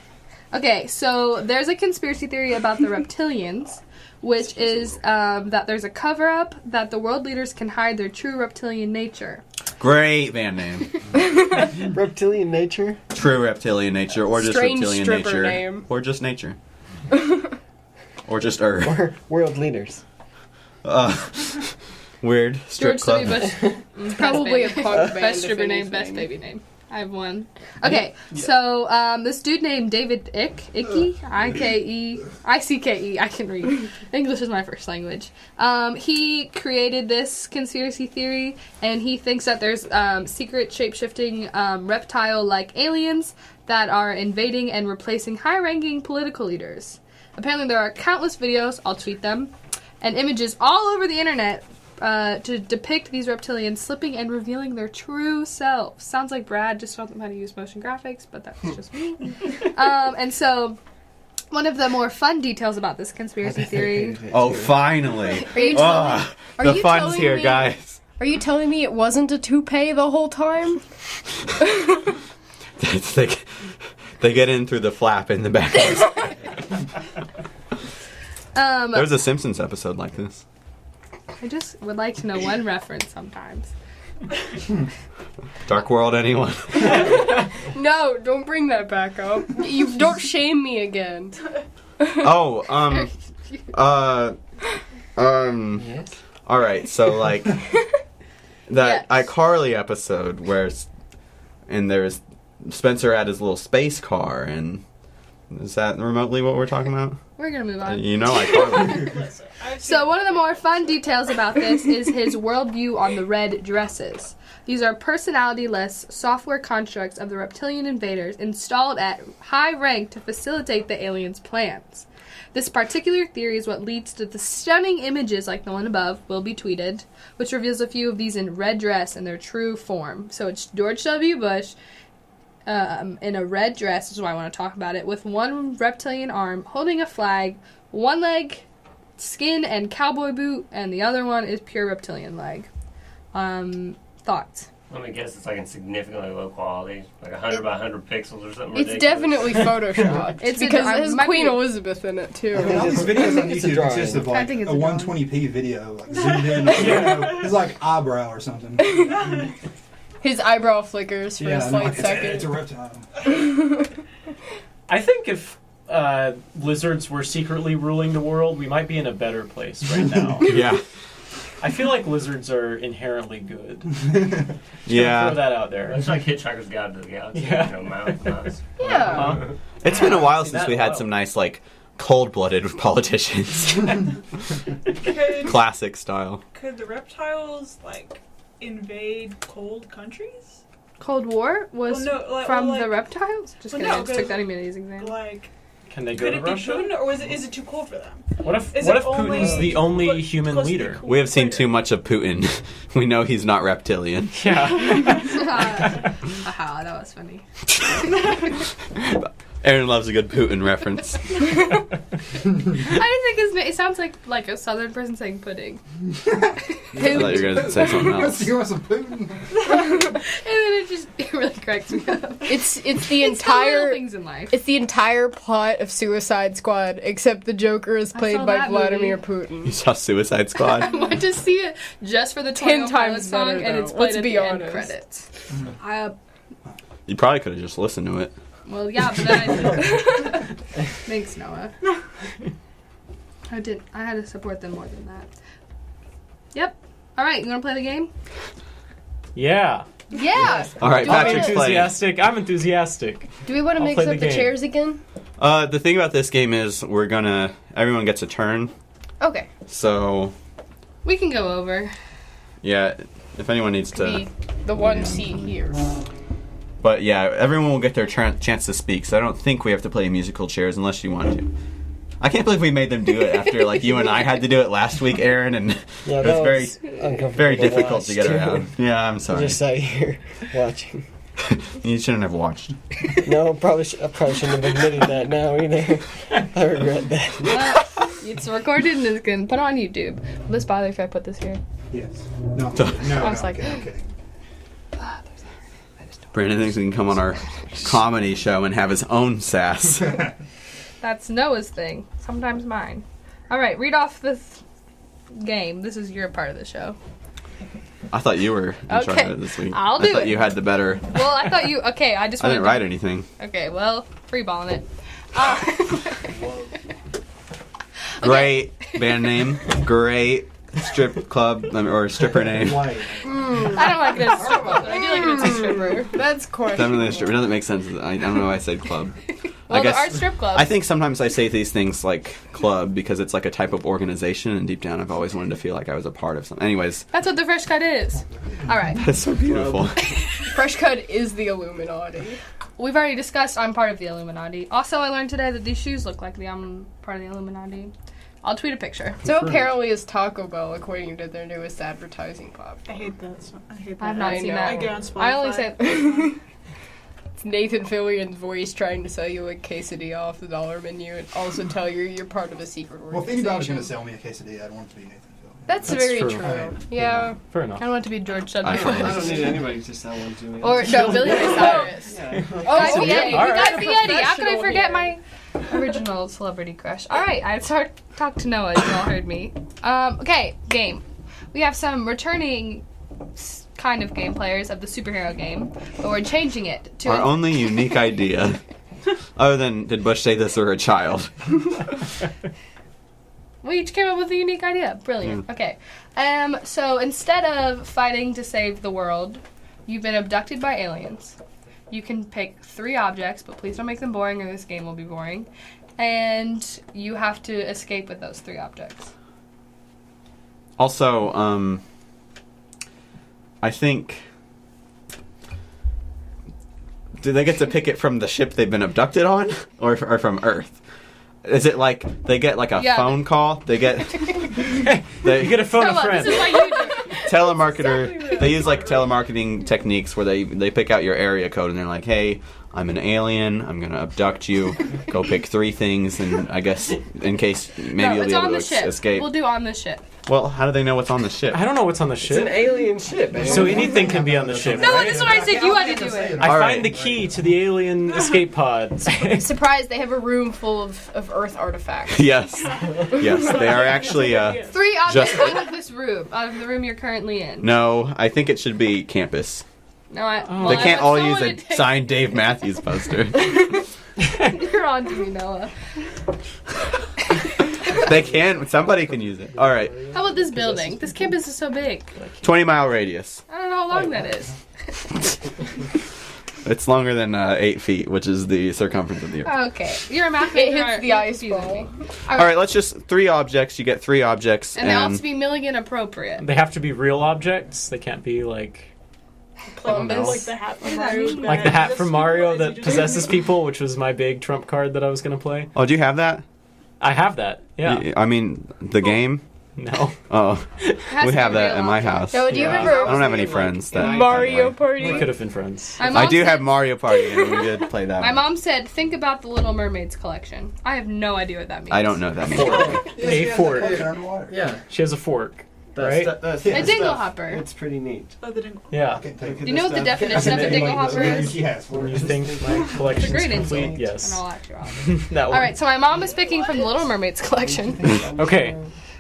Okay, so there's a conspiracy theory about the reptilians, which is that there's a cover-up that the world leaders can hide their true reptilian nature. Great band name. Reptilian nature? True reptilian nature, or just Strange reptilian stripper nature. name. Or just nature. Or just Earth. Or world leaders. Weird strip George club. W. Bush. Probably a punk band. Best if stripper name, anything. best baby name. I have one. Okay, so this dude named David Icke, I-C-K-E, I can read. English is my first language. He created this conspiracy theory, and he thinks that there's secret shape-shifting reptile-like aliens that are invading and replacing high-ranking political leaders. Apparently there are countless videos, I'll tweet them, and images all over the internet to depict these reptilians slipping and revealing their true selves. Sounds like Brad just taught them how to use motion graphics, but that's just me. And so, one of the more fun details about this conspiracy theory... Oh, finally. Are you The fun's telling here, me- guys. Are you telling me it wasn't a toupee the whole time? They get in through the flap in the back. There's a Simpsons episode like this. I just would like to know one reference sometimes. Dark World, anyone? No, don't bring that back up. You don't shame me again. Oh, Yes? alright, so like, that Yes. iCarly episode where, and there's Spencer had his little space car, and is that remotely what we're talking about? We're gonna move on. You know iCarly. So one of the more fun details about this is his worldview on the red dresses. These are personality-less software constructs of the reptilian invaders installed at high rank to facilitate the aliens' plans. This particular theory is what leads to the stunning images like the one above, will be tweeted, which reveals a few of these in red dress in their true form. So it's George W. Bush in a red dress, this is why I want to talk about it, with one reptilian arm holding a flag, one leg skin and cowboy boot, and the other one is pure reptilian leg. Thoughts? Let me guess, it's like in significantly low quality, like 100 by 100 pixels or something It's ridiculous. definitely photoshopped. It's because it there's might Queen be- Elizabeth in it too. All these videos on It's a YouTube drawing. consist of I like think a it's a drawing. 120p video, like zoomed in. It's like eyebrow or something. His eyebrow flickers for a Yeah, slight like, second. it's a reptile. I think if lizards were secretly ruling the world, we might be in a better place right now. Yeah. I feel like lizards are inherently good. Yeah. Throw that out there. It's like Hitchhiker's Guide to the Galaxy. Yeah. You know, mouse. Yeah. Huh? It's been a while See since that we had wild. some nice, like, cold-blooded politicians. Could, Classic style. could the reptiles like invade cold countries? Cold War was Well, no, like- from well, like- the reptiles? Just well, kidding, no, I just took that amazing example. Like, Can they go could to it be Russia? Putin, or is it too cold for them? What if Is what it if only Putin's the only close- human close to the leader? cool We have seen equator? too much of Putin. We know he's not reptilian. Yeah. Haha, that was funny. Erin loves a good Putin reference. I didn't think his name. It sounds like a southern person saying pudding. I thought you were going to say something else. You want some Putin? And then it really cracks me up. It's the It's the little entire things in life. it's the entire plot of Suicide Squad, except the Joker is I played saw by that Vladimir You Putin. saw Suicide Squad? I went to see it just for the 10 10 times song, better, and though. it's played Let's at be the end honest. credits. You probably could have just listened to it. Well, yeah, but then I Thanks, Noah. I had to support them more than that. Yep. All right, you want to play the game? Yeah. Yeah. All right, Do we wanna- Patrick's playing. I'm enthusiastic. Do we want to I'll mix play up the the game. chairs again? The thing about this game is everyone gets a turn. Okay. So, We can go over. yeah, if anyone needs to... Be the one seat here. But yeah, everyone will get their chance to speak, so I don't think we have to play musical chairs unless you want to. I can't believe we made them do it after, like, you and I had to do it last week, Erin, and Yeah, it that was very, was uncomfortable very to difficult watch, to get too. around. Yeah, I'm I sorry. just sat here watching. You shouldn't have watched. No, I probably shouldn't have admitted that now either. I regret that. It's recorded and it's going to put on YouTube. Will this bother if I put this here? Yes. No. I was like, okay. Brandon thinks he can come on our comedy show and have his own sass. That's Noah's thing. Sometimes mine. All right, read off this game. This is your part of the show. I thought you were in charge of it this week. I'll do I thought it. you had the better. Well, I thought you... Okay, I just I wanted didn't to- write anything. Okay, well, freeballing it. Great band name. Great strip club or stripper name. I don't like it as a strip club, but I do like it as a stripper. That's correct. Definitely a stripper. It doesn't make sense. I don't know why I said club. Well, I guess there are strip clubs. I think sometimes I say these things like club because it's like a type of organization, and deep down I've always wanted to feel like I was a part of something. Anyways, That's what the Fresh Cut is. All right. that's so beautiful. Fresh Cut is the Illuminati. We've already discussed I'm part of the Illuminati. Also, I learned today that these shoes look like I'm part of the Illuminati. I'll tweet a picture. So apparently is Taco Bell, according to their newest advertising pop. I hate that. I hate that. I have not I seen know. that. I get on Spotify. I only said... It's Nathan Fillion's voice trying to sell you a quesadilla off the dollar menu and also tell you you're part of a secret Well, if anybody's going organization. to sell me a quesadilla, I'd want it to be Nathan Field. That's That's very true. true. Yeah. Fair enough. I don't want to be George I W. I don't need anybody to sell one to me. Or, no, Billy Ray Cyrus. Yeah. Oh, Guy Fieri. okay. We All right. got Fieri. How could I Professional forget here. my original celebrity crush? All right, I talked to Noah. You all heard me. Okay, game. We have some returning kind of game players of the superhero game, but we're changing it to Our only unique idea, other than did Bush say this or a child? We each came up with a unique idea. Brilliant. Okay. So instead of fighting to save the world, you've been abducted by aliens. You can pick 3 objects, but please don't make them boring or this game will be boring. And you have to escape with those 3 objects. Also, I think. Do they get to pick it from the ship they've been abducted on, or from Earth? Is it like they get like a Yeah. phone call? They get You get a phone a Come on, friend. this is why you do it. telemarketer. They use like telemarketing techniques where they pick out your area code and they're like, "Hey, I'm an alien. I'm gonna abduct you. Go pick 3 things, and I guess in case maybe No, you'll it's be on able the to ship. escape." We'll do on the ship. Well, how do they know what's on the ship? I don't know what's on the It's an ship. alien ship, man. So anything can be on the ship, No, right? this is what I said. You had to do it. I All find right. the key to the alien escape pod. Surprise, they have a room full of Earth artifacts. Yes, yes, they are actually. 3 objects Just- out of this room, out of the room you're currently in. No, I think it should be campus. No, They can't all use a signed Dave Matthews poster. You're on to me, Noah. They can. Somebody can use it. All right. How about this building? This campus is so big. 20-mile radius. I don't know how long that is. It's longer than 8 feet, which is the circumference of the Earth. Okay, you're a math It major. hits the You're ice confusing ball. me. All right, let's just 3 objects. You get 3 objects, And they all have to be Milligan appropriate. They have to be real objects. They can't be like Columbus. Like the hat from Mario. like the hat from Mario that possesses people, which was my big trump card that I was going to play. Oh, do you have that? I have that. Yeah. I mean, the game. No. Oh, It has we to have be that real in my object. house. No, do you Yeah. remember I don't have any friends that Mario We Party? could have been friends. My I mom do said- have Mario Party, and we did play that. My one. mom said, think about the Little Mermaids collection. I have no idea what that means. I don't know that means. A fork. Yeah. She has a fork, That's, right? that's A dingle stuff. hopper. It's pretty neat. Oh, the dingle. Yeah. Do you know what the definition of a dingle hopper is? When you think my It's a collection's great complete, insult. yes. And I'll actually rob it. That one. All right, so my mom is picking from the Little Mermaids collection. Okay.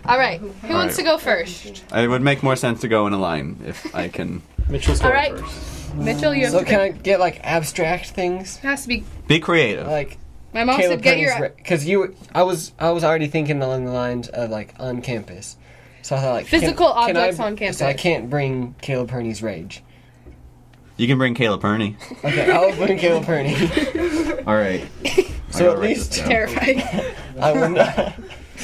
All right, who wants to go first? It would make more sense to go in a line if I can. Mitchell's All going right. first. Mitchell, you have So to can I pick. get like abstract things? It has to be. Be creative. Like My mom said, get your because I was already thinking along the lines of like on campus. So I thought like Physical can I- objects on campus. So I can't bring Caleb Perney's rage. You can bring Caleb Perney. Okay, I'll bring Caleb Perney. All right. So at least terrified. I would not.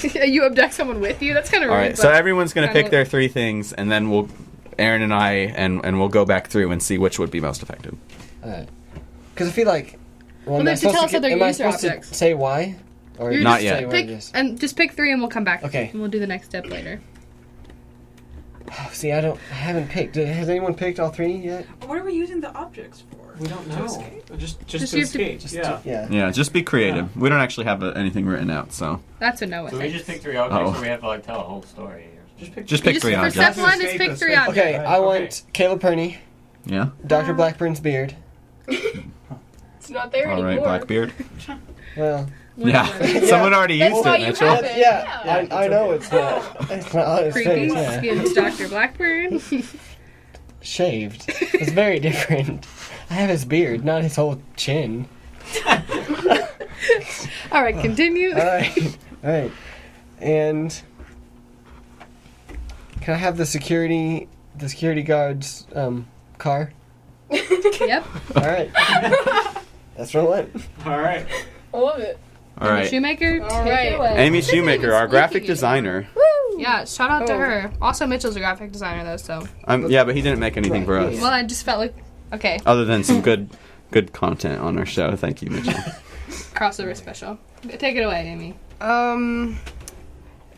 You abduct someone with you? That's kind of All rude. right. So but- everyone's gonna kinda- pick their 3 things, and then Aaron and I, and we'll go back through and see which would be most effective. Because I feel like. Well, am they I have to supposed tell us get- other am I user supposed to objects. say why? Or You're Not just yet. say what Pick it is? and just pick 3, and we'll come back. Okay. And we'll do the next step later. See, I haven't picked. Has anyone picked all 3 yet? What are we using the objects for? We don't know. Just to you have to- escape. Yeah, just be creative. We don't actually have anything written out, so. That's a no. So we just pick 3 objects, or we have to like tell a whole story? Just pick 3 For objects. step 1, just pick 3 objects. Okay, I want Caleb Perney, Yeah. Dr. Blackburn's beard. It's not there All anymore. right, Blackbeard. Well, Yeah. Someone already That's used why it, you Mitchell. have it. yeah, I know it's not. It's not on his Creepy. face. Yeah. Skins Dr. Blackburn. Shaved. It's very different. I have his beard, not his whole chin. All right, continue. All right. And can I have the security guard's car? Yep. All right. That's what I want. All right. I love it. All right. Shoemaker, All take right. it away. Amy This isn't Shumaker, even our graphic squeaky. designer. Yeah, shout out to Oh. her. Also, Mitchell's a graphic designer, though, so. Yeah, but he didn't make anything for us. Well, I just felt like. Okay, Other than some good content on our show. Thank you, Mitchell. crossover special. Take it away, Amy.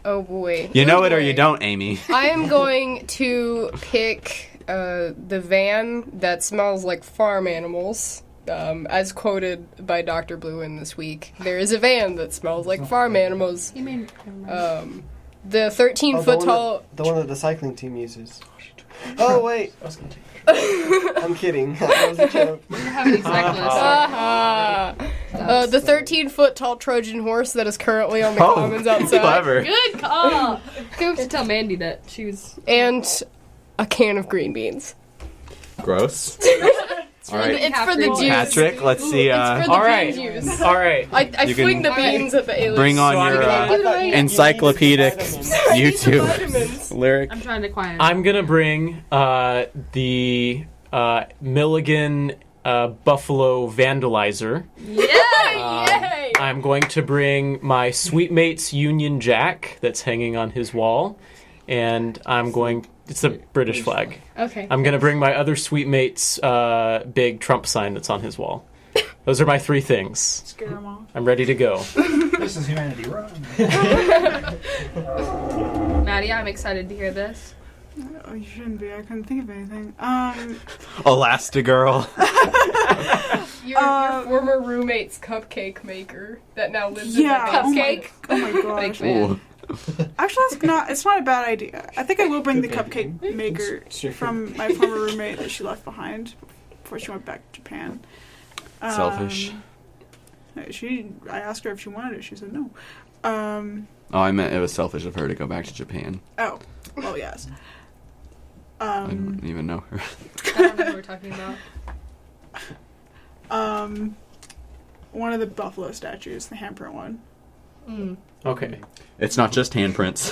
Oh boy. You know it or you don't, Amy. I am going to pick the van that smells like farm animals. As quoted by Dr. Bluin this week, there is a van that smells like farm animals. You mean. The 13-foot tall. The one that the cycling team uses. Oh wait. I'm kidding. That was a joke. You're having a cyclist. The 13-foot tall Trojan horse that is currently on the commons outside. Clever. Good call. Go to tell Mandy that she was. And a can of green beans. Gross. All right. It's for the juice. Patrick, let's see. It's for the All right. green juice. All right. I You fling can the beans at the aliens. Bring on So your encyclopedic YouTube Vitamins. lyric. I'm trying to quiet. I'm gonna bring the Milligan Buffalo Vandalizer. Yay! I'm going to bring my Sweetmates Union Jack that's hanging on his wall, and it's a British flag. Okay. I'm going to bring my other Sweetmates big Trump sign that's on his wall. Those are my 3 things. Scare them all. I'm ready to go. This is humanity run. Maddie, I'm excited to hear this. Oh, you shouldn't be. I couldn't think of anything. Elastigirl. Your former roommate's cupcake maker that now lives in the Yeah. cupcake. Oh my gosh. Ooh. Actually, it's not a bad idea. I think I will bring the cupcake maker from my former roommate that she left behind before she went back to Japan. Selfish. I asked her if she wanted it. She said no. Oh, I meant it was selfish of her to go back to Japan. Oh, well, yes. I don't even know her. I don't know what we're talking about. One of the buffalo statues, the handprint one. Okay. It's not just handprints.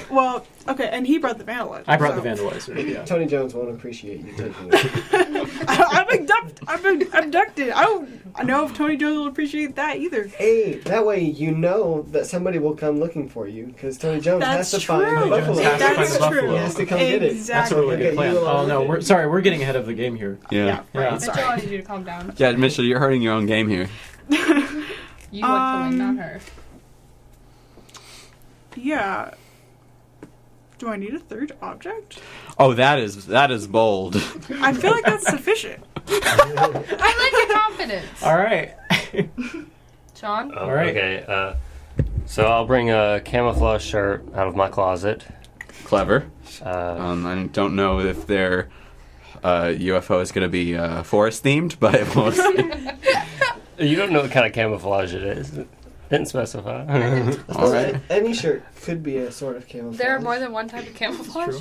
Well, okay, and he brought the vandalizer. I brought the vandalizer. Yeah. Tony Jones won't appreciate you taking it. I've been abducted. I don't know if Tony Jones will appreciate that either. Hey, that way you know that somebody will come looking for you, because Tony Jones That's has to true. find the buffalo. Has to find That's the buffalo. true. He has to come get it. Exactly. That's a really good Okay, plan. you Oh no, allow it. we're getting ahead of the game here. Yeah. Yeah. Mitchell, I need you to calm down. Yeah, Mitchell, you're hurting your own game here. You want to win, not her. Yeah. Do I need a third object? Oh, that is bold. I feel like that's sufficient. I like your confidence. All right. Shaun? All right. Okay. So I'll bring a camouflage shirt out of my closet. Clever. Uh, I don't know if their UFO is going to be forest themed, but we'll see. you don't know what kind of camouflage it is. Didn't specify. All right. Any shirt could be a sort of camouflage. There are more than one type of camouflage? True.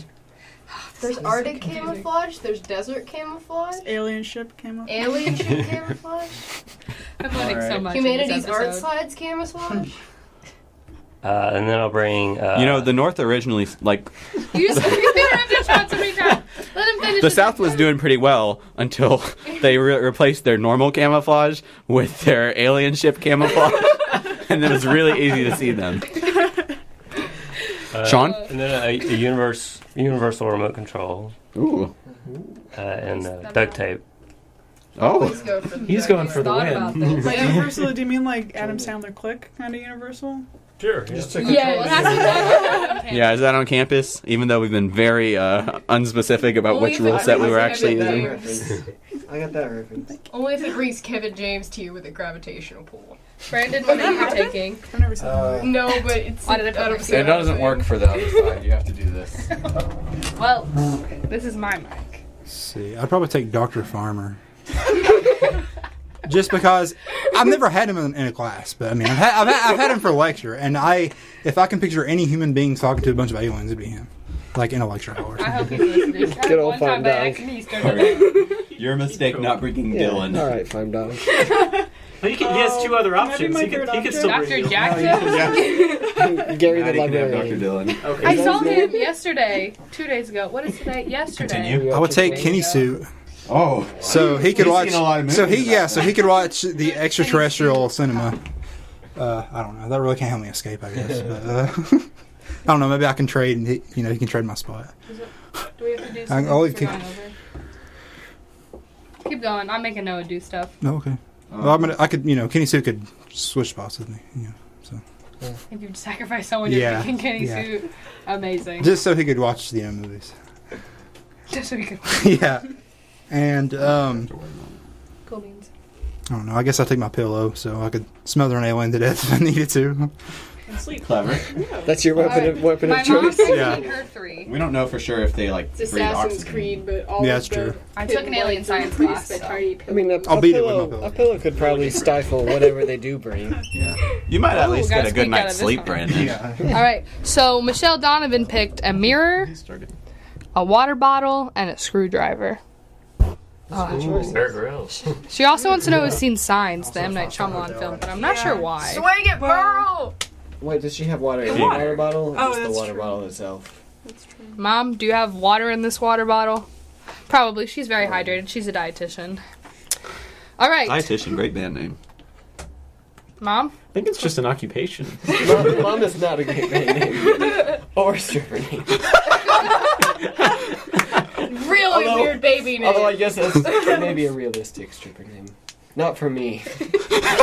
There's Arctic camouflage, there's desert camouflage, Alien ship camouflage. alien ship camouflage, I'm learning All so right. much. in humanity's this art episode. slides camouflage. And then I'll bring. You know, the North originally, like, You just interrupted Shaun so many times. Let him finish. the South was doing pretty well until they replaced their normal camouflage with their alien ship camouflage, and it was really easy to see them. Shaun? And then a universal remote control. Ooh. And duct tape. Oh. He's going for the Thought about win. this. Like universal, do you mean like Adam Sandler Click kind of universal? Sure. Just to Yeah, is that on campus? Even though we've been very unspecific about which rule set we were actually using. I got that reference. Only if it brings Kevin James to you with a gravitational pull. Brandon, what are you taking? I've never seen that. No, but it's. Why did I put It doesn't work for the other side. You have to do this. Well, this is my mic. Let's see, I'd probably take Dr. Farmer. Just because I've never had him in a class, but I mean, I've had him for a lecture, and if I can picture any human being talking to a bunch of aliens, it'd be him, like in a lecture hall. I hope he's listening. Good old One time fun by dog. accident he started. Your mistake not bringing Dylan. All right, fine, dog. Well, he has two other options. my He could third still Dr. bring you. Jackson? Gary the Maddie can have librarian. Dr. Dylan. Okay. I saw him yesterday. 2 days ago. What is today? Yesterday. Continue. I would take Kenny Suit, Oh. so he could He's watch. seen a lot of So movies he about so he could watch the extraterrestrial cinema. I don't know. That really can't help me escape, I guess. But, I don't know. Maybe I can trade. And he can trade my spot. Do we have to do I'll something? leave We're going over. Keep going. I'm making Noah do stuff. No, okay. Well, I could. Kenny Sue could switch spots with me. So If you sacrifice someone, Yeah, you're picking Kenny yeah. Suit. Amazing. just so he could watch the movies. Just so we could. Yeah, and Cool beans. I don't know. I guess I'll take my pillow so I could smother an alien to death if I needed to. And sleep. Clever. That's your weapon My of mom choice. told Yeah. me her 3. We don't know for sure if they It's breathe Assassin's oxygen. Creed, but all Yeah, of that's the true. I took an alien science increased class. by So. tiny I mean, I'll beat it with my pillow. A pillow could probably stifle whatever they do breathe. Yeah. You might at Oh, least gotta get a good speak out night's of this sleep, one. Brandon. All right. So Michelle Donovan picked a mirror, He started. a water bottle, and a screwdriver. Bear Grylls. She also wants to know who's seen Signs, the M. Night Shyamalan film, but I'm not sure why. Swing it, Pearl! Wait, does she have water in the Water. water bottle? Or Oh, just the that's water true. bottle itself? Mom, do you have water in this water bottle? Probably. She's very hydrated. She's a dietitian. All right. Dietitian, great band name. Mom? I think it's just an occupation. Mom is not a great name. Or stripper name. Really weird baby name. Although I guess that's maybe a realistic stripper name. Not for me.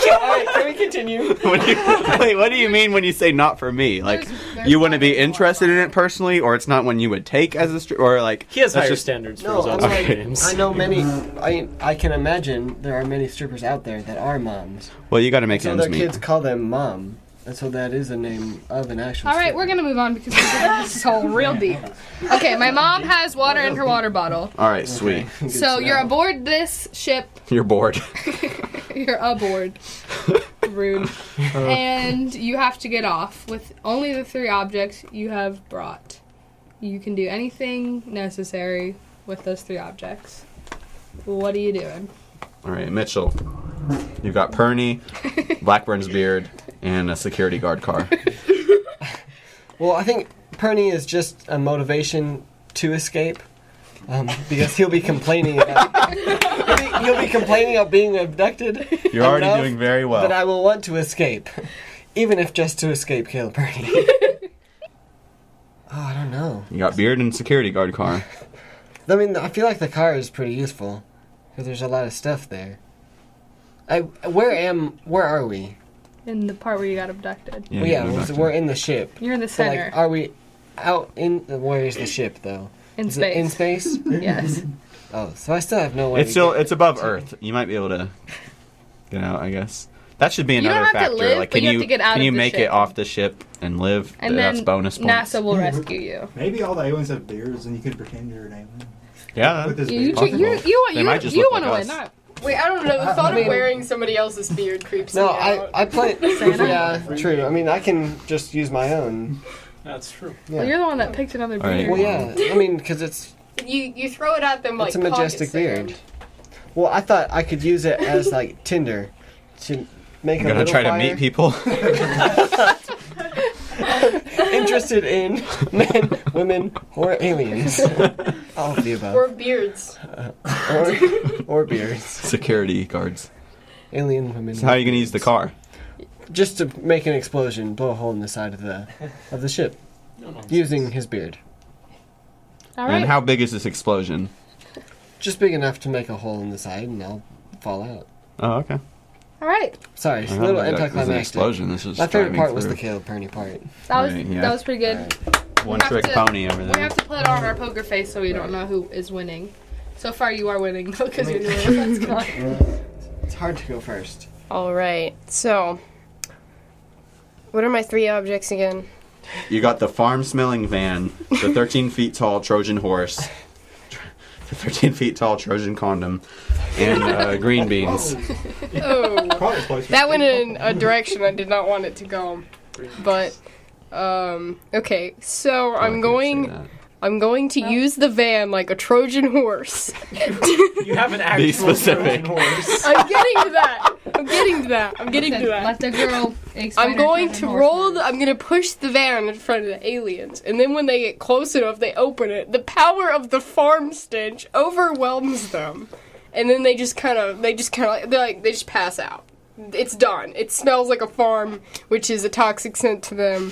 Alright, can we continue? What do you mean when you say not for me? Like, There's you wouldn't be interested in it personally, or it's not one you would take as a or like He has that's higher just- standards for No, his I'm own like, names. I know many. I can imagine there are many strippers out there that are moms. Well, you got to make So ends their meet. kids call them mom. And so that is a name of an actual All right, stripper. we're going to move on because this is all real deep. Okay, my mom has water in her water bottle. All right, sweet. Good So to you're know. aboard this ship. You're bored. You're aboard. Rude. And you have to get off with only the 3 objects you have brought. You can do anything necessary with those 3 objects. What are you doing? All right, Mitchell. You've got Perny, Blackburn's beard, and a security guard car. Well, I think Perny is just a motivation to escape. Because he'll be complaining about he'll be complaining about being abducted. You're already enough doing very well. That I will want to escape, even if just to escape Caleb Perny. I don't know. You got beard and security guard car. I mean, I feel like the car is pretty useful because there's a lot of stuff there. Where are we? In the part where you got abducted. Yeah, Well, you yeah, go back to- we're in the ship. You're in the So, center. like, are we out in? Where is the ship though? in Is it in space. space? Yes. Oh, so I still have no way. It's still it's above Earth. You might be able to get out, I guess. That should be You don't another have to factor. live, like, but you have to get out can of you the make ship. it off the ship and live? And That's then bonus points. NASA will rescue you. Maybe all the aliens have beards and you can pretend you're an alien. Yeah. With this You beard. They might just you look want to like win, us. not. Wait, I don't know. The thought mean- of wearing somebody else's beard creeps No, me out. I play. Yeah, true. I mean, I can just use my own. That's true. Yeah. Well, you're the one that picked another All right. beard. Well, yeah. I mean, because it's You throw it at them like it's a majestic pocket beard. sand. Well, I thought I could use it as like Tinder to make You're a gonna little try to fire. meet people. Interested in men, women, or aliens. All of the above. Or beards. Or beards. Security guards. Alien women. So how are you gonna use the car? Just to make an explosion, blow a hole in the side of the ship, using his beard. All And right. how big is this explosion? Just big enough to make a hole in the side, and I'll fall out. Oh, okay. All right. Sorry, it's a I little don't know, that was an anticlimactic. explosion. This is My favorite driving part was through. the Caleb Perney part. That was pretty good. One trick pony over We there. have to put on our poker face so we don't know who is winning. So far, you are winning because you're doing it. That's good. It's hard to go first. All right. So, what are my 3 objects again? You got the farm-smelling van, the 13 feet tall Trojan horse, the 13 feet tall Trojan condom, and green beans. Oh, that went in a direction I did not want it to go. But, okay. So I'm going to use the van like a Trojan horse. You have an actual Be specific. Trojan horse. I'm getting to that. Let the girl explain. I'm going to I'm going to push the van in front of the aliens, and then when they get close enough, they open it. The power of the farm stench overwhelms them, and then they just pass out. It's done. It smells like a farm, which is a toxic scent to them.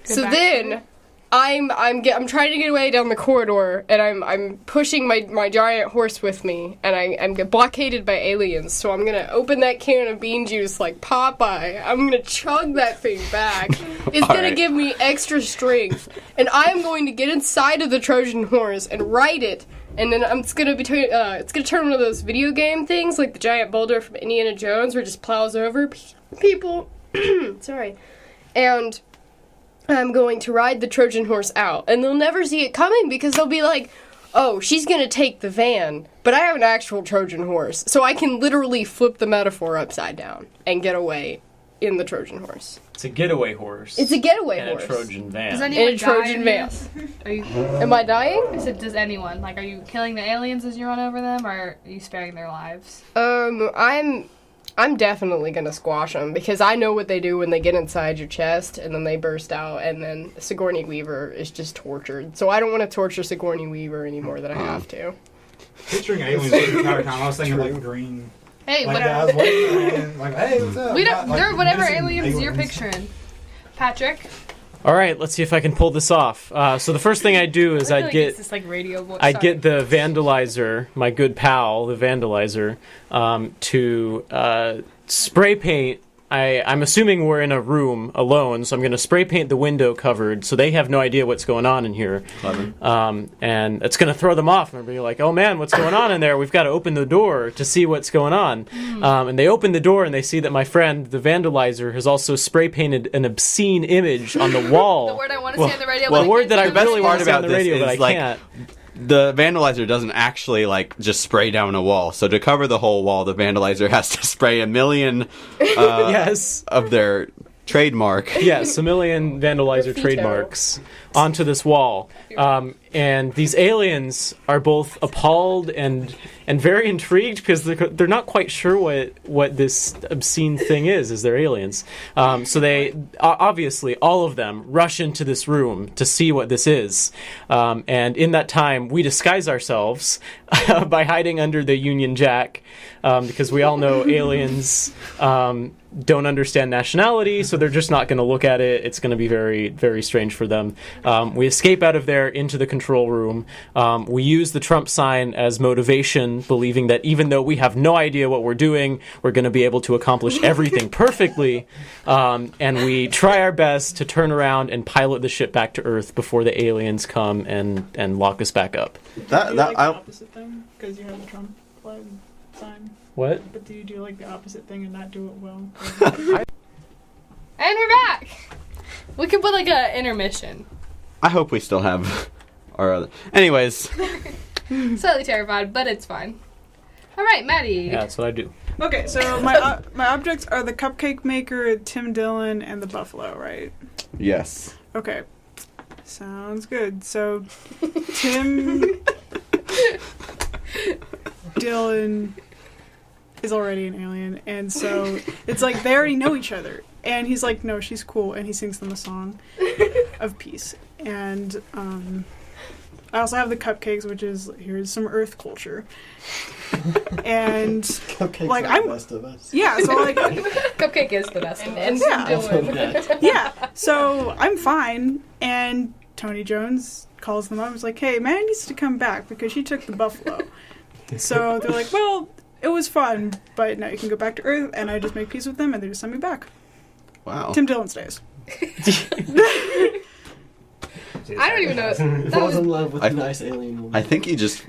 So then I'm trying to get away down the corridor, and I'm pushing my giant horse with me, and I'm blockaded by aliens. So I'm gonna open that can of bean juice like Popeye. I'm gonna chug that thing back. It's gonna give me extra strength, and I am going to get inside of the Trojan horse and ride it. And then it's gonna turn one of those video game things, like the giant boulder from Indiana Jones, where it just plows over people. Sorry, and I'm going to ride the Trojan horse out, and they'll never see it coming because they'll be like, oh, she's gonna take the van, but I have an actual Trojan horse, so I can literally flip the metaphor upside down and get away in the Trojan horse. It's a getaway horse. It's a getaway and horse. a Trojan van. Does anyone In a Trojan die van. this? Are you? Am I dying? I said, does anyone? Like, are you killing the aliens as you run over them, or are you sparing their lives? I'm definitely gonna squash them because I know what they do when they get inside your chest and then they burst out, and then Sigourney Weaver is just tortured. So I don't want to torture Sigourney Weaver any more than I have to. Picturing aliens the entire time, I was thinking like green. Hey, Like whatever. I was waiting, and like, hey, what's up? We don't. Not, They're whatever menacing aliens you're picturing. Patrick. All right, let's see if I can pull this off. So the first thing I do is I'd get this like radio voice. I'd get the vandalizer, my good pal, the vandalizer, to spray paint. I'm assuming we're in a room alone, so I'm going to spray paint the window covered so they have no idea what's going on in here. And it's going to throw them off. And they'll be like, oh man, what's going on in there? We've got to open the door to see what's going on. And they open the door and they see that my friend, the vandalizer, has also spray painted an obscene image on the wall. The word I want to say on the radio. well, but the word that I can't really say want to say on the the radio, radio. but I can't. The vandalizer doesn't actually just spray down a wall. So to cover the whole wall, the vandalizer has to spray a million of their trademark. Yes, a million vandalizer trademarks onto this wall. And these aliens are both appalled and very intrigued because they're not quite sure what this obscene thing is they're aliens. So they, obviously, all of them rush into this room to see what this is. And in that time, we disguise ourselves by hiding under the Union Jack because we all know aliens don't understand nationality, so they're just not going to look at it. It's going to be very, very strange for them. We escape out of there into the control room. We use the Trump sign as motivation, believing that even though we have no idea what we're doing, we're going to be able to accomplish everything perfectly. And we try our best to turn around and pilot the ship back to Earth before the aliens come and lock us back up. The opposite thing because you have the Trump flag sign. What? But do you do like the opposite thing and not do it well? And we're back. We could put like a intermission. I hope we still have our other... Anyways. Slightly terrified, but it's fine. All right, Maddie. Yeah, that's what I do. Okay, so my objects are the cupcake maker, Tim Dillon, and the buffalo, right? Yes. Okay. Sounds good. So, Tim Dillon is already an alien, and so it's like they already know each other. And he's like, no, she's cool, and he sings them a song of peace. And I also have the cupcakes, which is here's some Earth culture. And Cupcakes like are the best of us. Yeah, so like cupcake is the best of us. Yeah. Yeah. So I'm fine, and Tony Jones calls them up. He's like, hey, man needs to come back because she took the buffalo. So they're like, well, It was fun, but now you can go back to Earth, and I just make peace with them, and they just send me back. Wow. Tim Dillon stays. I don't even know. That Falls was in love with a nice alien woman. I think you just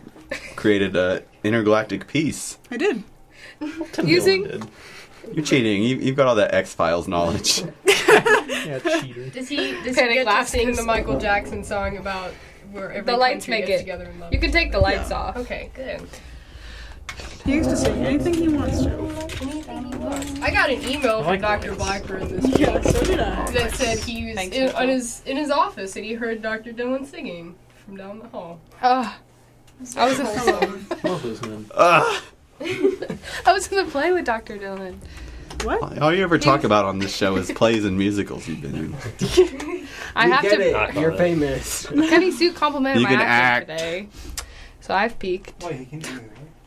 created a intergalactic peace. I did. using. You're cheating. You've got all that X-Files knowledge. Yeah, cheater. Does he Panic get to laughs. sing the Michael Jackson song about where every The lights country make gets it. together in love? You can take the lights off. Okay, good. He used to sing anything he wants to. I got an email from like Dr. lights. Blackburn this week Yeah, so did I. that said he was Thanks, in his office and he heard Dr. Dillon singing from down the hall. I was in Love those men. I was gonna play with Dr. Dillon. What? All you ever talk about on this show is plays and musicals you've been in. I have Get to. it. You're famous. Kenny Suit complimented You my can acting act. today, so I've peaked. Wait, he can do that.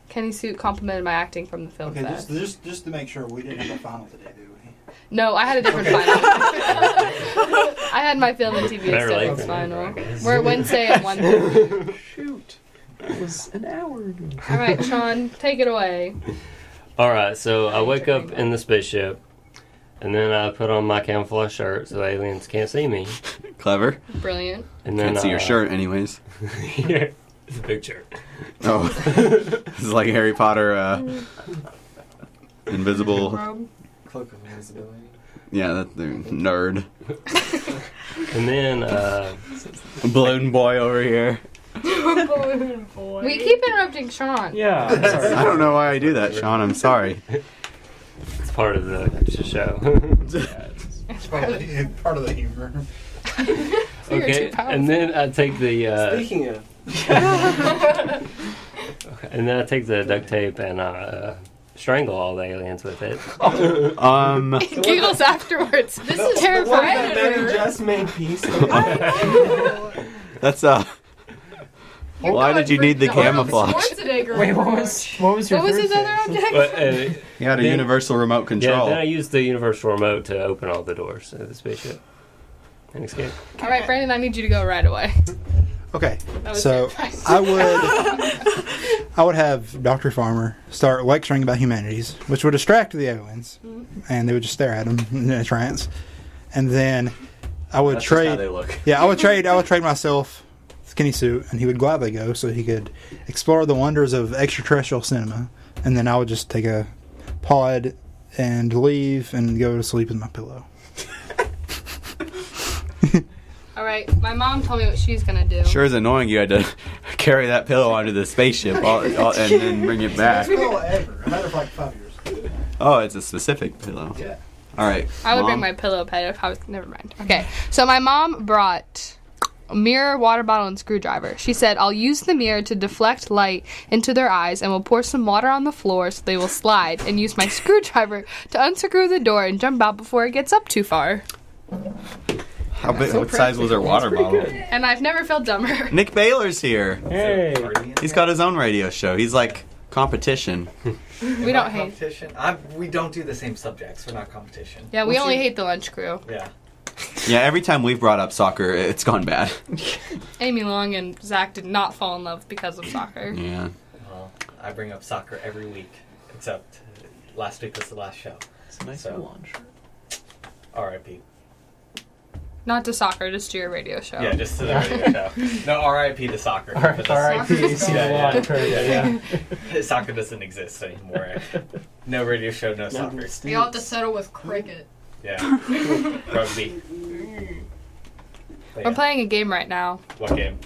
Kenny Suit complimented my acting from the film Okay, fest. just to make sure, we didn't have a final today, do we? No, I had a different final. I had my film and TV Better late aesthetics than final. never, I guess. We're Wednesday at 1:30. Shoot. It was an hour ago. All right, Shaun, take it away. All right, so I wake up in the spaceship, and then I put on my camouflage shirt so aliens can't see me. Clever. Brilliant. And then Can't see your shirt anyways. Yeah, it's a big shirt. Oh. This is like Harry Potter, invisible. Cloak of invisibility. Yeah, that's the nerd. And then Balloon boy over here. Balloon boy. We keep interrupting Shaun. Yeah. I'm sorry. I don't know why I do that, Sean. I'm sorry. it's part of the show. It's part of the humor. You're Okay, too powerful. and then I take the Speaking of, and then I take the duct tape and strangle all the aliens with it. Giggles afterwards. This is terrifying. Betty just made peace. That's Why did you need the camouflage? Wait, what was your What was his third other thing? object? But You had a Then- universal remote yeah, control. then I used the universal remote to open all the doors of the spaceship and escape. All right, Brandon, I need you to go right away. Okay, That was so terrifying. I would have Dr. Farmer start lecturing about humanities, which would distract the aliens, and they would just stare at him in a trance. And then I would That's just how trade. they look. Yeah, I would trade myself Skinny Suit, and he would gladly go so he could explore the wonders of extraterrestrial cinema. And then I would just take a pod and leave and go to sleep in my pillow. All right, my mom told me what she's gonna do. Sure is annoying you had to carry that pillow onto the spaceship and then bring it back. pillow ever. I had it for like 5 years. Oh, it's a specific pillow. Yeah. All right. I would Mom? bring my pillow pet if I was. Never mind. Okay, so my mom brought a mirror, water bottle, and screwdriver. She said, "I'll use the mirror to deflect light into their eyes, and will pour some water on the floor so they will slide, and use my screwdriver to unscrew the door and jump out before it gets up too far." How big? What size was her water bottle? And I've never felt dumber. Nick Baylor's here. Hey. He's got his own radio show. He's like competition. We don't hate. Competition? We don't do the same subjects. We're not competition. Yeah, we only hate the lunch crew. Yeah. Yeah, every time we've brought up soccer, it's gone bad. Amy Long and Zach did not fall in love because of soccer. Yeah. Well, I bring up soccer every week, except last week was the last show. It's a nice So- lunch. R.I.P. Not to soccer, just to your radio show. Yeah, just to the radio show. No, R.I.P. to soccer. but R.I.P. that's- Yeah, yeah. Soccer doesn't exist anymore. No radio show, no soccer. We all have to settle with cricket. Yeah. Rugby. But We're yeah. playing a game right now. What game?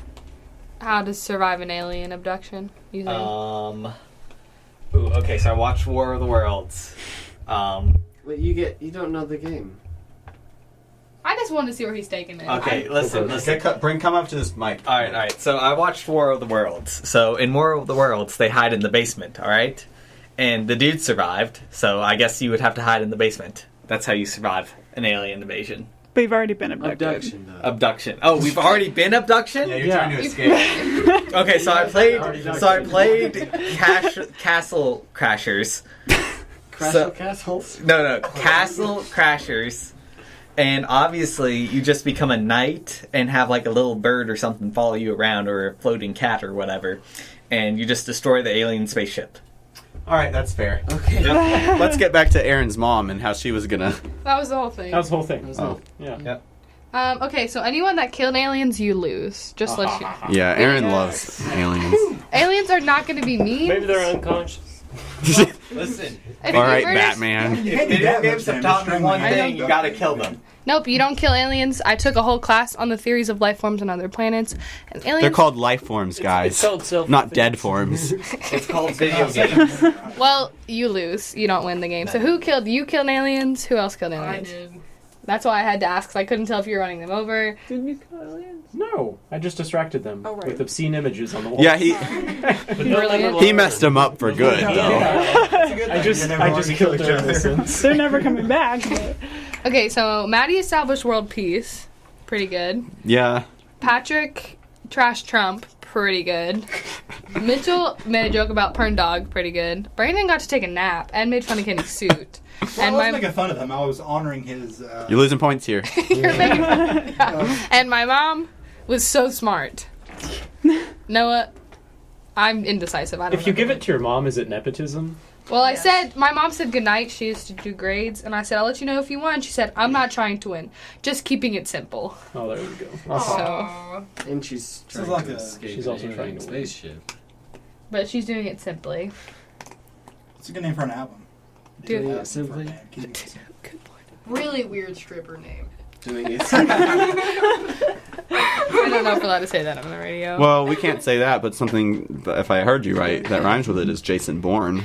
How to survive an alien abduction. Using Ooh, okay, so I watched War of the Worlds. Wait, you don't know the game. I just wanted to see where he's taking it. Okay, listen. Come up to this mic. Alright. So I watched War of the Worlds. So in War of the Worlds, they hide in the basement, alright? And the dude survived, so I guess you would have to hide in the basement. That's how you survive an alien invasion. But you've already been abducted. Abduction, though. Abduction. Oh, we've already been abduction? Yeah, you're trying to escape. Okay, so I played Castle Crashers. Castles? No, Castle Crashers. And obviously, you just become a knight and have like a little bird or something follow you around, or a floating cat or whatever, and you just destroy the alien spaceship. All right, that's fair. Okay. Let's get back to Erin's mom and how she was gonna. That was the whole thing. That was the whole thing. Oh. Yeah. Okay, so anyone that killed aliens, you lose. Just let you. Yeah, Erin loves aliens. Aliens are not going to be mean. Maybe they're unconscious. Listen, If All you right, first- Batman. if video games have taught me one I thing, you gotta kill them. Nope, you don't kill aliens. I took a whole class on the theories of life forms on other planets. And aliens. They're called life forms, guys. It's called self. Not dead forms. It's called video games. Well, you lose. You don't win the game. So who killed? You killed aliens. Who else killed I aliens? did. That's why I had to ask, because I couldn't tell if you were running them over. Didn't you kill aliens? No, I just distracted them Oh, right. with obscene images on the wall. Yeah, he Brilliant. he messed him up for good though. I just killed their innocence. They're never coming back. But Okay, so Maddie established world peace. Pretty good. Yeah. Patrick trashed Trump. Pretty good. Mitchell made a joke about Pern Dog. Pretty good. Brandon got to take a nap and made fun of Kenny's suit. Well, I was making fun of him. I was honoring his. You're losing points here. You're making fun. Yeah. And my mom was so smart. Noah, I'm indecisive. I don't If you know. give it to your mom, is it nepotism? Well, I said, my mom said goodnight. She used to do grades. And I said, I'll let you know if you won. She said, I'm not trying to win. Just keeping it simple. Oh, there we go. So, And she's trying like to a- escape she's also an trying alien to win. spaceship. but she's doing it simply. It's a good name for an album. Dude. Doing it simply. Keep it simple. Really weird stripper name. Doing it I don't know if we're allowed to say that on the radio. Well, we can't say that, but something, if I heard you right, that rhymes with it is Jason Bourne.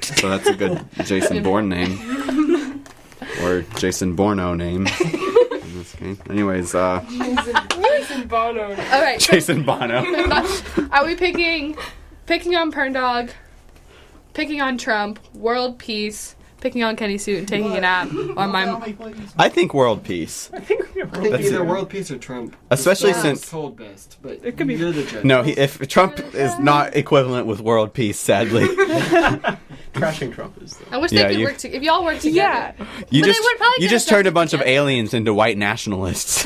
So that's a good Jason Bourne name. Or Jason Bourno name. In this case. Anyways, Jason Bono. All right. Jason Bono. Are we picking on Pern Dog, picking on Trump, world peace, picking on Kenny Suit and taking a nap, or my... I think world peace. I think That's either it. world peace or Trump. Especially The star since- is told best, but It could be- you're the judge. No, if Trump is not equivalent with world peace, sadly. Trashing Trump is, though. I wish Yeah, they could you- work together. If y'all work together. yeah. You But they just would probably you get just us turned a back bunch of together. aliens into white nationalists.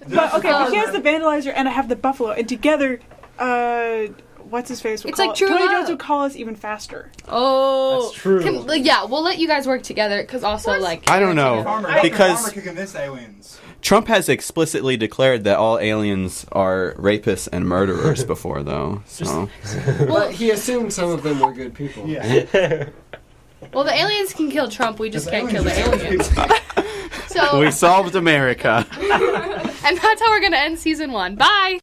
But okay, he has the vandalizer and I have the buffalo, and together, what's his face? Would It's call like true Tony love. Jones would call us even faster. Oh. That's true. Yeah, we'll let you guys work together, because also, like... I don't know. Farmer, Because- Farmer could convince aliens. Trump has explicitly declared that all aliens are rapists and murderers before, though. So But he assumed some of them were good people. Yeah. Well, the aliens can kill Trump, we just can't kill the aliens. aliens. So, we solved America. and that's how we're going to end season 1. Bye!